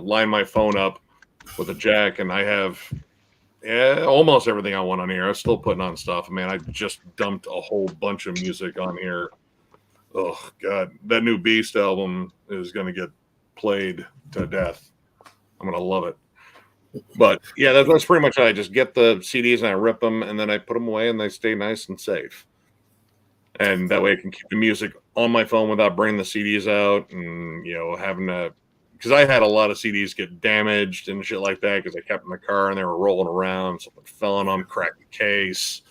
line my phone up with a jack, and I have almost everything I want on here. I'm still putting on stuff. I just dumped a whole bunch of music on here. Oh God, that new Beast album is going to get played to death. I'm going to love it. But yeah, that's pretty much it. I just get the CDs and I rip them, and then I put them away, and they stay nice and safe. And that way I can keep the music on my phone without bringing the CDs out and having to, because I had a lot of CDs get damaged and shit like that because I kept them in the car and they were rolling around. Something fell on them, cracked the case.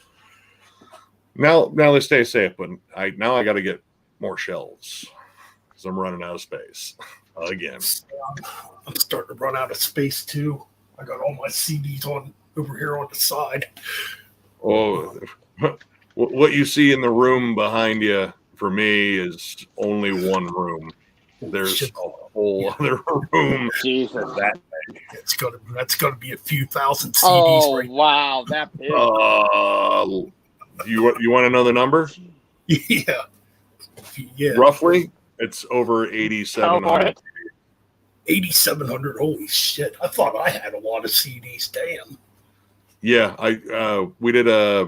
Now they stay safe, but I got to get more shelves because I'm running out of space again. I'm starting to run out of space too. I got all my CDs over here on the side. Oh, what you see in the room behind you for me is only one room. There's a whole other room. Jesus, that's gonna be a few thousand CDs. Oh right wow, that big. You want to know the number? Yeah. Roughly, it's over 8,700. 8,700. Holy shit! I thought I had a lot of CDs. Damn. Yeah, we did a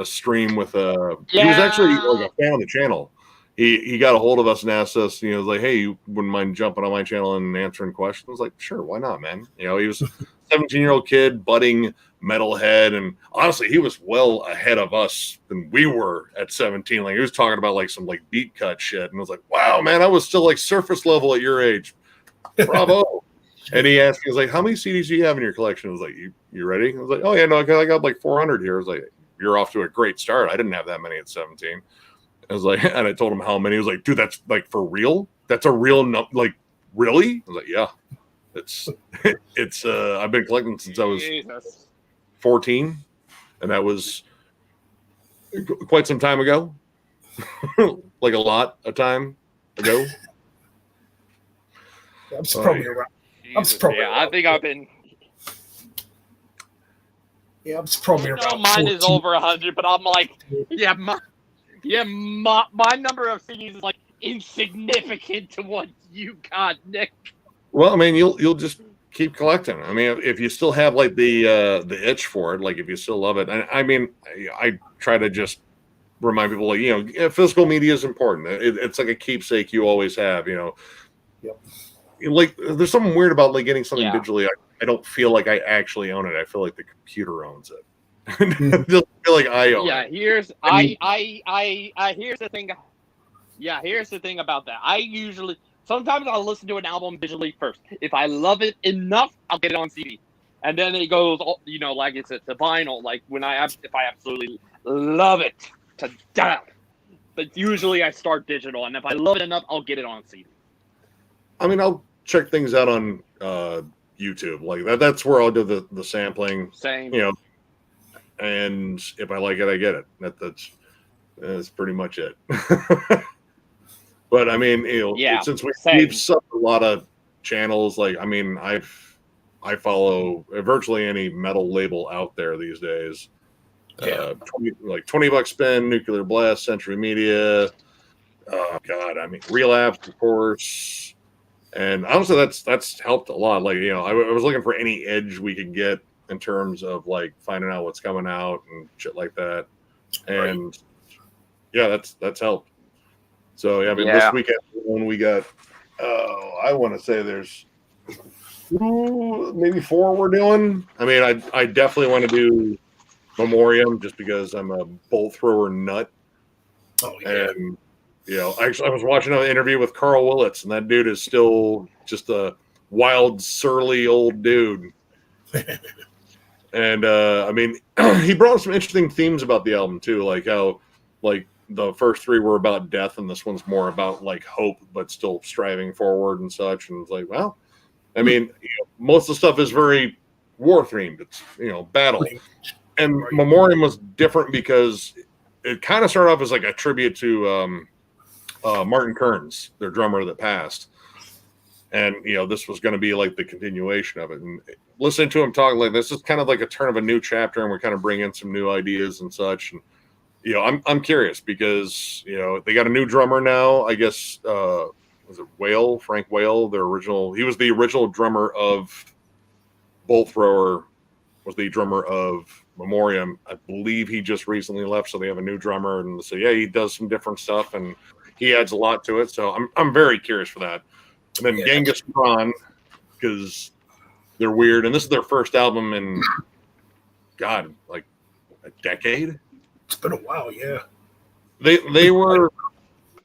stream with he was actually like a fan of the channel. He got a hold of us and asked us, he was like, hey, you wouldn't mind jumping on my channel and answering questions? I was like, sure, why not, man? He was a 17-year-old kid, budding metalhead, and honestly, he was well ahead of us than we were at 17. Like, he was talking about like some like beat cut shit, and I was like, wow, man, I was still like surface level at your age. Bravo. And he asked me, he was like, how many CDs do you have in your collection? I was like, you ready? I was like, oh yeah, no, I got like 400 here. I was like, you're off to a great start. I didn't have that many at 17. I was like, and I told him how many. He was like, dude, that's like for real? That's a real number? Like, really? I was like, yeah. It's I've been collecting since I was 14, and that was quite some time ago. Like a lot of time ago. I'm probably around. I think I've been. Yeah, I'm probably around. Mine is over 100, but I'm like, my number of CDs is like insignificant to what you got, Nick. Well, you'll just keep collecting. If you still have like the itch for it, like if you still love it, and I try to just remind people, like, physical media is important. It's like a keepsake you always have, Yep. Like, there's something weird about like getting something digitally. I don't feel like I actually own it. I feel like the computer owns it. I just feel like I own it. Here's the thing. Yeah, here's the thing about that. Sometimes I'll listen to an album digitally first. If I love it enough, I'll get it on CD, and then it goes, like it's to vinyl. Like if I absolutely love it to death. But usually I start digital, and if I love it enough, I'll get it on CD. I'll check things out on YouTube. Like that's where I'll do the sampling. Same. And if I like it, I get it. That's pretty much it. But since we've subbed a lot of channels, like I follow virtually any metal label out there these days. $20 spin, Nuclear Blast, Century Media. Oh God, I mean, Relapse, of course. And honestly, that's helped a lot. Like, I was looking for any edge we could get in terms of like finding out what's coming out and shit like that. And that's helped. So I mean, this weekend when we got, I want to say there's maybe 4 we're doing. I mean, I definitely want to do Memoriam just because I'm a bolt thrower nut. Oh yeah. And I was watching an interview with Carl Willits, and that dude is still just a wild, surly old dude. And I mean, he brought up some interesting themes about the album too, like how like the first 3 were about death, and this one's more about like hope, but still striving forward and such. And it's like, well, I mean, most of the stuff is very war themed. It's battle, and Memoriam was different because it kind of started off as like a tribute to Martin Kearns, their drummer that passed. And, this was going to be like the continuation of it. And listening to him talk, like, this is kind of like a turn of a new chapter, and we're kind of bringing in some new ideas and such. And, I'm curious because, they got a new drummer now. I guess, was it Whale, Frank Whale, he was the original drummer of Bolt Thrower, was the drummer of Memoriam. I believe he just recently left, so they have a new drummer. And so, he does some different stuff, and he adds a lot to it. So I'm very curious for that. And then Genghis Khan, because they're weird, and this is their first album in like a decade. It's been a while, yeah. They were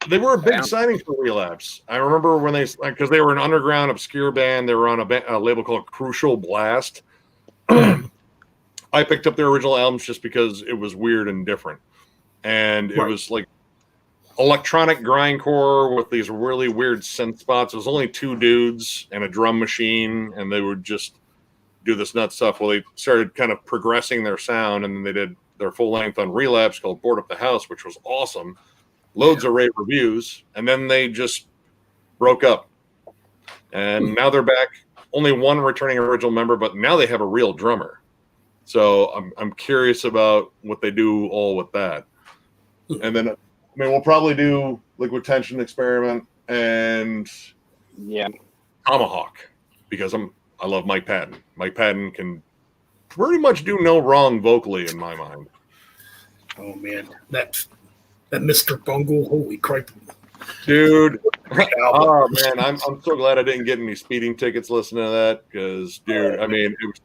a big signing for Relapse. I remember when because they were an underground obscure band. They were on a label called Crucial Blast. I picked up their original albums just because it was weird and different, and it was like electronic grindcore with these really weird synth spots. It was only 2 dudes and a drum machine, and they would just do this nut stuff. Well, they started kind of progressing their sound, and then they did their full length on Relapse called Board Up the House, which was awesome. Loads of rave reviews, and then they just broke up. And now they're back. Only 1 returning original member, but now they have a real drummer. So I'm curious about what they do all with that. And then we'll probably do Liquid Tension Experiment and Tomahawk because I love Mike Patton. Mike Patton can pretty much do no wrong vocally in my mind. Oh man, that Mr. Bungle, holy crap, dude! Oh man, I'm so glad I didn't get any speeding tickets listening to that because, dude, I mean, it was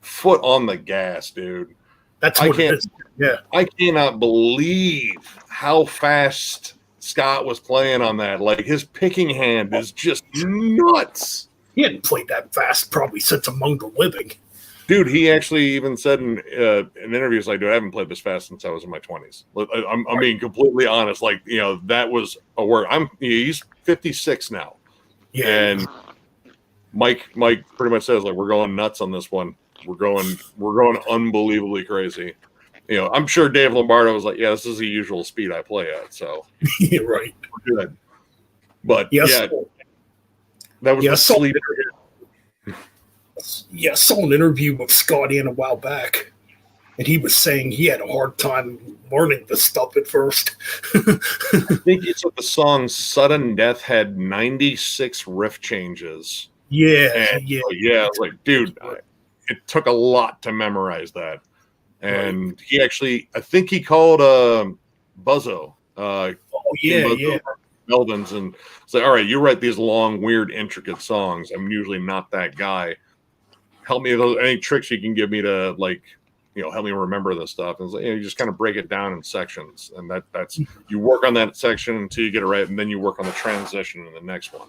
foot on the gas, dude. That's what it is. Yeah, I cannot believe how fast Scott was playing on that. Like, his picking hand is just nuts. He hadn't played that fast probably since Among the Living. Dude, he actually even said in interviews, like, dude, I haven't played this fast since I was in my 20s. I'm being completely honest. Like, that was a word. He's 56 now. Yeah. And Mike pretty much says, like, we're going nuts on this one. We're going unbelievably crazy. I'm sure Dave Lombardo was like, yeah, this is the usual speed I play at. So yeah, right. We're good. But that was the sleep. Yeah, I saw an interview with Scott Ian a while back, and he was saying he had a hard time learning this stuff at first. I think it's that the song Sudden Death had 96 riff changes. Yeah. It's like, dude, it took a lot to memorize that. And he actually, I think he called Buzzo. Yeah. Melvins, and say, all right, you write these long, weird, intricate songs. I'm usually not that guy. Help me with any tricks you can give me to, like, help me remember this stuff. And it's like, you just kind of break it down in sections, and that's you work on that section until you get it right, and then you work on the transition in the next one.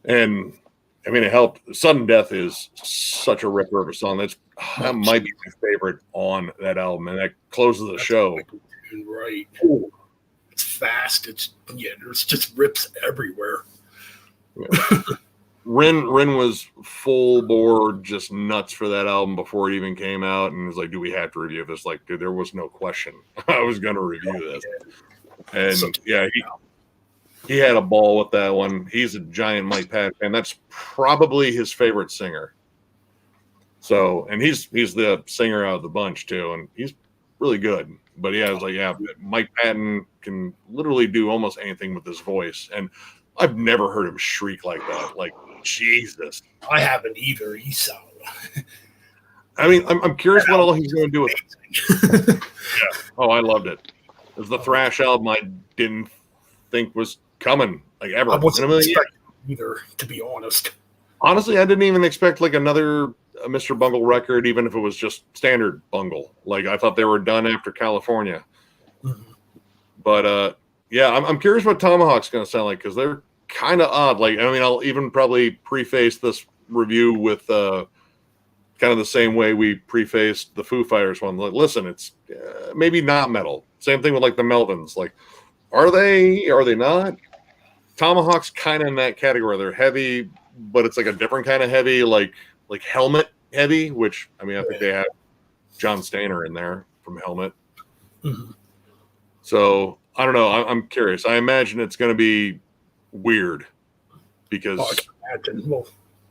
And I mean, it helped. Sudden Death is such a ripper of a song. That might be my favorite on that album, and that closes the show. Right. It's fast. There's just rips everywhere. Yeah. Rin was full board, just nuts for that album before it even came out, and was like, "Do we have to review this?" Like, dude, there was no question I was going to review this. And he had a ball with that one. He's a giant Mike Patton, and that's probably his favorite singer. So, and he's the singer out of the bunch too, and he's really good. But yeah, it's like, yeah, Mike Patton can literally do almost anything with his voice, and I've never heard him shriek like that. Like, Jesus, I haven't either. He's so. I mean, I'm curious what all he's going to do with it. Yeah. Oh, I loved it. It was the thrash album I didn't think was coming, like, ever. I wasn't in a million years. expecting either, to be honest. Honestly, I didn't even expect like another Mr. Bungle record, even if it was just standard Bungle. Like, I thought they were done after California. Mm-hmm. But yeah, I'm curious what Tomahawk's going to sound like, because they're kind of odd. Like, I mean, I'll even probably preface this review with kind of the same way we prefaced the Foo Fighters one. Like, listen, it's maybe not metal. Same thing with like the Melvins. Like, are they not? Tomahawk's kind of in that category. They're heavy, but it's like a different kind of heavy, like Helmet heavy, which, I mean, I think they have John Stainer in there from Helmet. Mm-hmm. So I don't know. I'm curious. I imagine it's going to be weird because I can imagine. Well,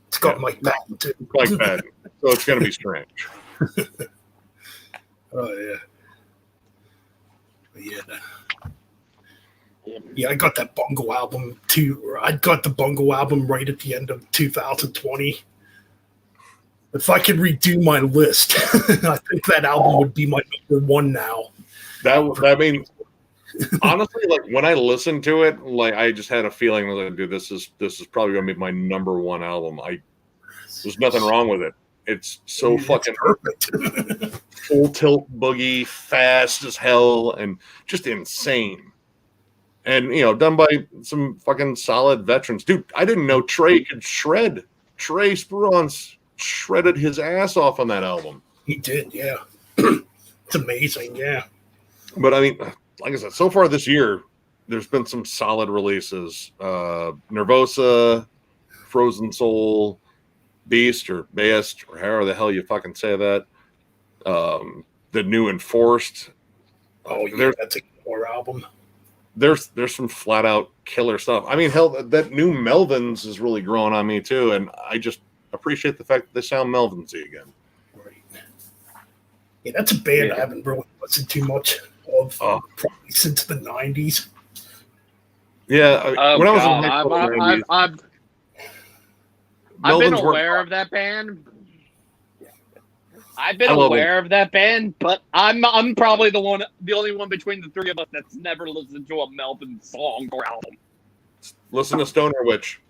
it's got Mike Patton too. Mike Patton. So it's going to be strange. Oh yeah. Yeah, I got that Bungle album too. I got the Bungle album right at the end of 2020. If I could redo my list, I think that album would be my number one now. I mean, honestly, like when I listened to it, like I just had a feeling like, dude, this is probably gonna be my number one album. There's nothing wrong with it. It's so fucking perfect. Full tilt boogie, fast as hell, and just insane. And done by some fucking solid veterans. Dude, I didn't know Trey could shred. Trey Spruance shredded his ass off on that album. He did, yeah. It's amazing, yeah. But I mean, like I said, so far this year, there's been some solid releases. Nervosa, Frozen Soul, Beast or Beast, or however the hell you fucking say that. The new Enforced. Oh yeah, that's a core album. There's some flat out killer stuff. I mean, hell, that new Melvins is really growing on me too, and I just appreciate the fact that they sound Melvinsy again. Right. Yeah, that's a band I haven't really listened to much of probably since the 90s. Yeah, when I was in high school, I've been aware of that band. I've been aware of that band, but I'm probably the only one between the three of us that's never listened to a Melvin song or album. Listen to Stoner Witch.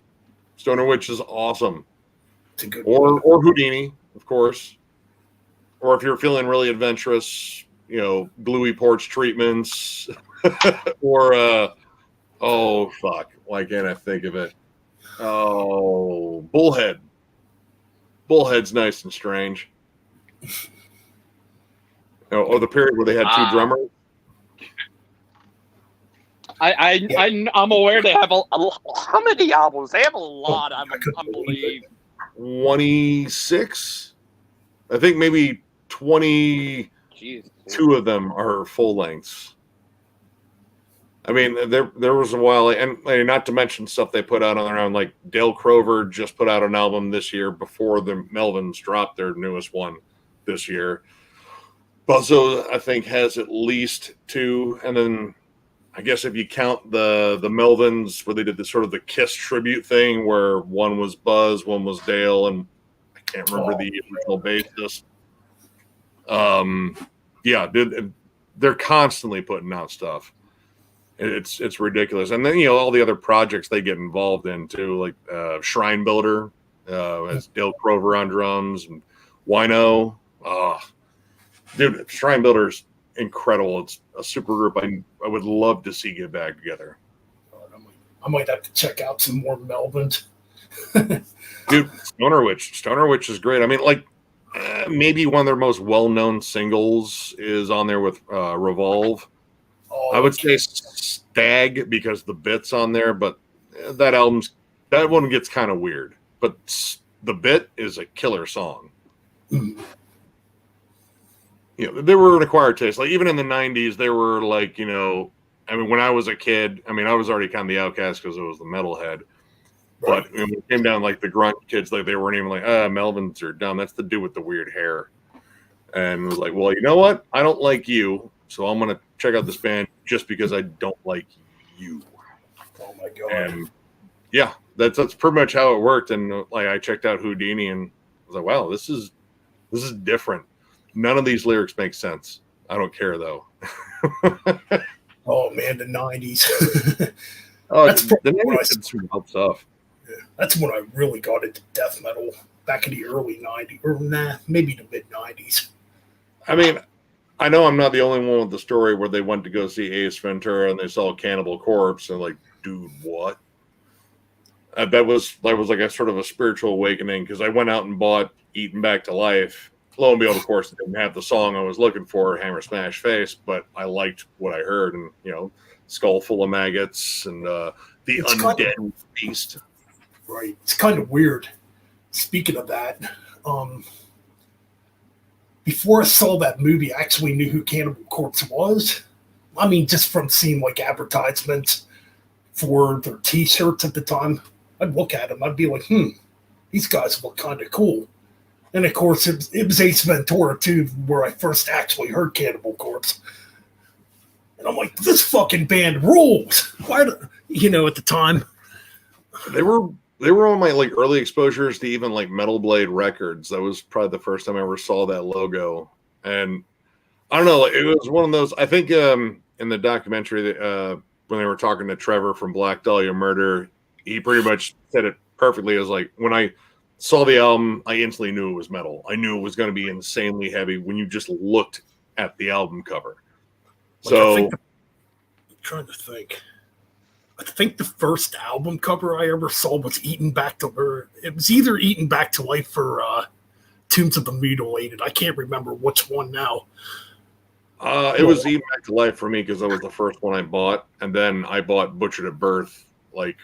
Stoner Witch is awesome. It's a good or Houdini, of course. Or if you're feeling really adventurous, gluey porch treatments. Or oh fuck, why can't I think of it? Oh, Bullhead. Bullhead's nice and strange. Or the period where they had two drummers. I'm aware they have how many albums? They have a lot, I believe. 26? I think maybe 22 of them are full lengths. I mean, there was a while, and not to mention stuff they put out on their own. Like Dale Crover just put out an album this year before the Melvins dropped their newest one this year. Buzzo, I think, has at least two, and then I guess if you count the Melvins, where they did the sort of the Kiss tribute thing, where one was Buzz, one was Dale, and I can't remember the original bassist. Yeah, they're constantly putting out stuff. It's ridiculous. And then, all the other projects they get involved in too, like Shrine Builder, has Dale Crover on drums, and Wino. Dude, Shrine Builder's incredible. It's a super group I would love to see get back together. I might have to check out some more Melvins. Dude, Stoner Witch is great. I mean, like, maybe one of their most well-known singles is on there with Revolve. I would say Stag because the bit's on there, but that one gets kind of weird. But the bit is a killer song. They were an acquired taste. Like even in the 90s, they were like, I mean, when I was a kid, I mean, I was already kind of the outcast because I was the metalhead. But when it came down like the grunt kids, like they weren't even like, Melvins are dumb. That's the dude with the weird hair. And it was like, well, you know what? I don't like you, so I'm gonna check out this band just because I don't like you. Oh my god! And yeah, that's pretty much how it worked. And like I checked out Houdini and I was like, wow, this is different. None of these lyrics make sense. I don't care though. Oh man, the 90s. That's the 90s did some wild stuff. Yeah, that's when I really got into death metal, back in the early 90s, or maybe the mid 90s. I mean, I know I'm not the only one with the story where they went to go see Ace Ventura and they saw Cannibal Corpse and like, dude, what? That was like a sort of a spiritual awakening because I went out and bought Eaten Back to Life. Lo and behold, of course, it didn't have the song I was looking for, Hammer Smash Face, but I liked what I heard, and Skull Full of Maggots and the Undead Beast. Right, it's kind of weird. Speaking of that, before I saw that movie, I actually knew who Cannibal Corpse was. I mean, just from seeing like advertisements for their T-shirts at the time, I'd look at them, I'd be like, these guys look kind of cool. And of course, it was Ace Ventura too, where I first actually heard Cannibal Corpse. And I'm like, this fucking band rules. Why at the time. They were on my like early exposures to even like Metal Blade Records. That was probably the first time I ever saw that logo. And I don't know, it was one of those, I think in the documentary that when they were talking to Trevor from Black Dahlia Murder, he pretty much said it perfectly. It was like, when I saw the album, I instantly knew it was metal. I knew it was going to be insanely heavy when you just looked at the album cover. I'm trying to think. I think the first album cover I ever saw was Eaten Back to Life. It was either Eaten Back to Life or Tombs of the Mutilated. I can't remember which one now. It was Eaten Back to Life for me because that was the first one I bought, and then I bought Butchered at Birth like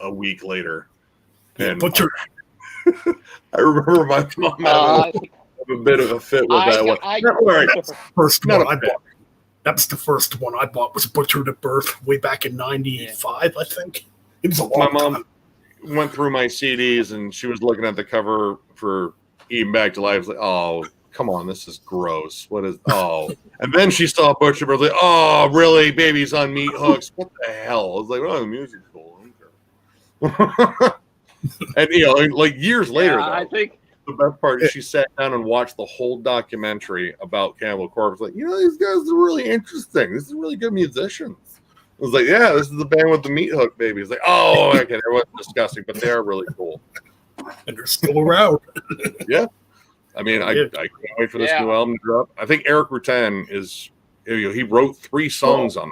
a week later. And Butchered. I remember my mom having a bit of a fit with that one. First one I bought. That was the first one I bought, was Butchered at Birth way back in 95, I think. It was a long time. My mom went through my CDs and she was looking at the cover for Eaten Back to Life. I was like, oh, come on, this is gross. What is, and then she saw Butchered at Birth, like, oh, really? Babies on meat hooks? What the hell? I was like, oh, the music's cool. And, like years later, though, I think the best part is she sat down and watched the whole documentary about Cannibal Corpse. Like, these guys are really interesting. This is really good musicians. I was like, yeah, this is the band with the meat hook babies. Like, oh, okay, it was disgusting, but they are really cool. And they're still around. Yeah. I mean, I can't wait for this new album to drop. I think Eric Rutan he wrote 3 songs on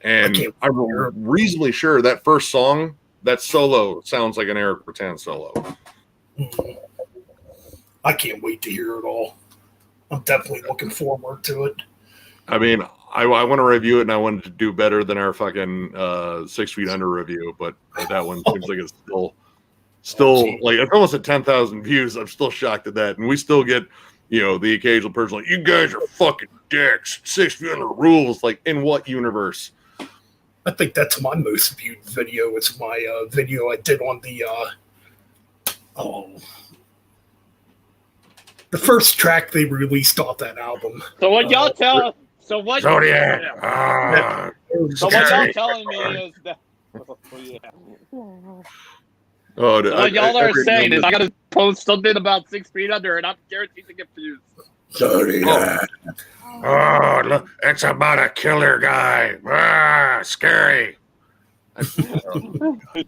there. And I'm reasonably sure that first song, that solo, sounds like an Eric Rutan solo. I can't wait to hear it all. I'm definitely looking forward to it. I mean, I want to review it, and I wanted to do better than our fucking 6 Feet Under review, but that one seems like it's still like it's almost at 10,000 views. I'm still shocked at that, and we still get the occasional person like, you guys are fucking dicks. 6 Feet Under rules. Like, in what universe? I think that's my most viewed video. It's my video I did on the first track they released off that album. So what y'all tell? So what? Zodiac. So what y'all telling me is that. What y'all are saying is I gotta post something about 6 Feet Under, and I'm guaranteed to get views. Zodiac. Oh, look, it's about a killer guy. Scary.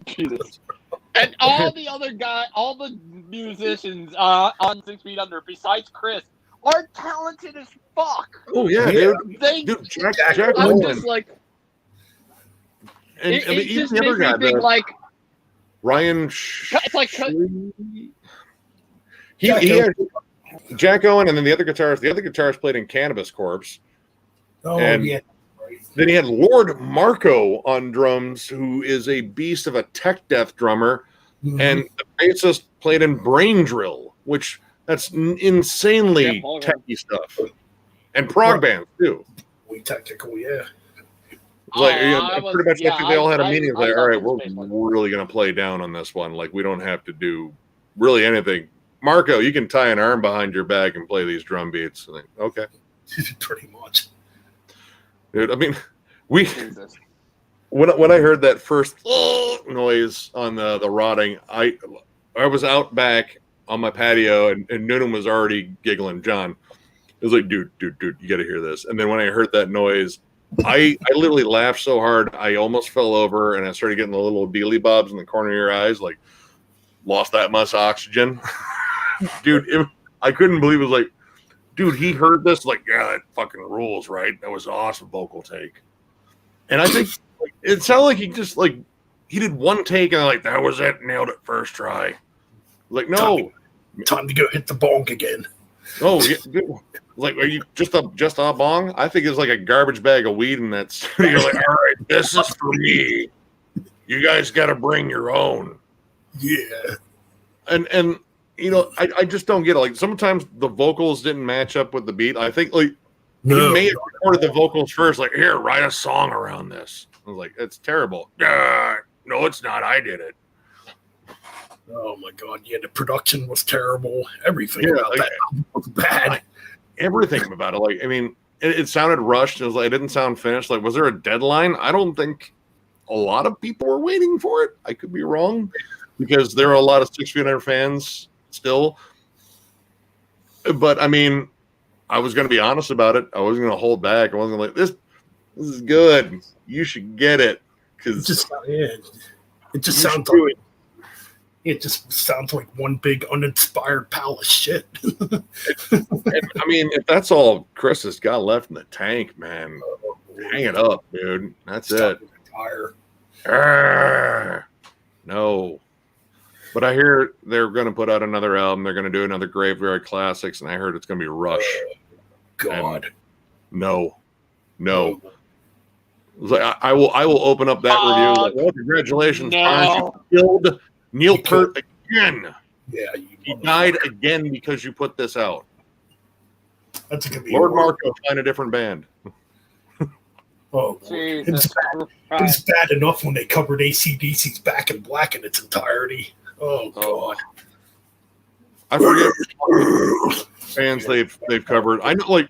Jesus. And all the other all the musicians on 6 Feet Under, besides Chris, are talented as fuck. Oh yeah, dude. Jack I'm just like, and it just the other makes me think like Ryan. It's like he had Jack Owen, and then the other guitarist played in Cannabis Corpse. Oh, and yeah. Then he had Lord Marco on drums, who is a beast of a tech death drummer, and the bassist played in Brain Drill, which that's insanely techy stuff, and prog bands too. We technical, yeah. Like, pretty much, I think they all had a meeting. Like, all right, we're really going to play down on this one. Like, we don't have to do really anything. Marco, you can tie an arm behind your back and play these drum beats. Like, okay. Pretty much. Dude, I mean, when I heard that first noise on the rotting, I was out back on my patio, and Noonan was already giggling. John, it was like, dude, you got to hear this. And then when I heard that noise, I literally laughed so hard I almost fell over, and I started getting the little dealy bobs in the corner of your eyes, like lost that much oxygen. Dude, I couldn't believe it. Was like, dude, he heard this, like, yeah, that fucking rules, right? That was an awesome vocal take. And I think it sounded like he just, like, he did one take and like, that was it, nailed it first try. Like, no. Time to go hit the bong again. Oh, yeah, dude. Like, are you just a bong? I think it's like a garbage bag of weed in that studio. You're like, all right, this is for me. You guys got to bring your own. Yeah. And you know, I just don't get it. Like, sometimes the vocals didn't match up with the beat. I think, like, you may have recorded the vocals first. Like, here, write a song around this. I was like, it's terrible. No, it's not. I did it. Oh my god! Yeah, the production was terrible. Everything about like, that was bad. Everything about it. Like, I mean, it sounded rushed. It was like, it didn't sound finished. Like, was there a deadline? I don't think a lot of people were waiting for it. I could be wrong, because there are a lot of 6 Feet Under fans still. But I mean, I was going to be honest about it. I wasn't going to hold back. I wasn't like, this is good. You should get it, because it just sounds like it just sounds like one big uninspired pile of shit. I mean, if that's all Chris has got left in the tank, man, hang it up, dude. That's it. No. But I hear they're going to put out another album. They're going to do another Graveyard Classics, and I heard it's going to be Rush. God. And no. Like, I will open up that review. Like, well, congratulations, Barnes. You killed Neil Peart again. Yeah, he died again because you put this out. That's gonna be Lord Marco, find a different band. Oh, it's bad enough when they covered AC/DC's Back in Black in its entirety. Oh God. I forget fans they've covered. I know, like,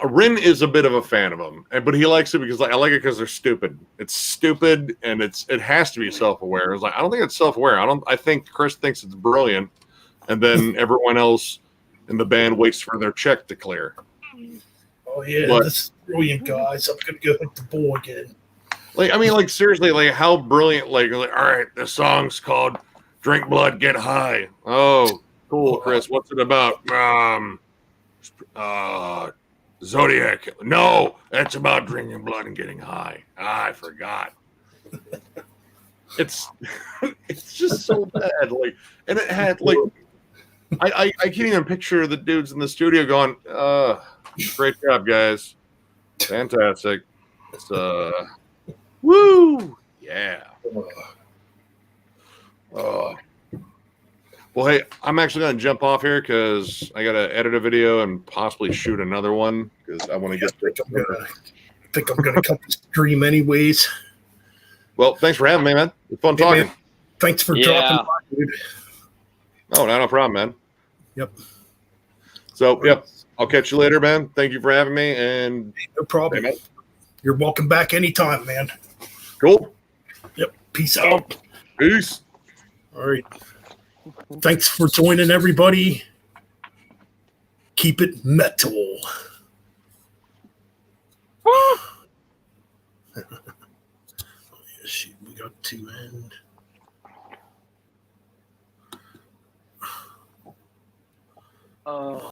Rin is a bit of a fan of them, but he likes it because, like, I like it because they're stupid. It's stupid, and it has to be self-aware. It's like, I don't think it's self-aware. I think Chris thinks it's brilliant, and then everyone else in the band waits for their check to clear. Oh yeah, this is brilliant, guys. I'm gonna go hit the ball again. Like, I mean, like, seriously, like, how brilliant? Like, all right, the song's called "Drink Blood, Get High." Oh, cool, Chris. What's it about? Zodiac. No, that's about drinking blood and getting high. I forgot. It's just so bad. Like, and it had, like, I can't even picture the dudes in the studio going, great job, guys. Fantastic. It's woo! Yeah. Well, hey, I'm actually going to jump off here because I got to edit a video and possibly shoot another one because I want to get. I think I'm going to cut the stream anyways. Well, thanks for having me, man. It's fun talking. Man. Thanks for dropping by, dude. Oh, no problem, man. Yep. So, yep. I'll catch you later, man. Thank you for having me. And no problem. Hey, you're welcome back anytime, man. Cool. Yep. Peace out. Peace. All right. Thanks for joining, everybody. Keep it metal. Shit, we got to end.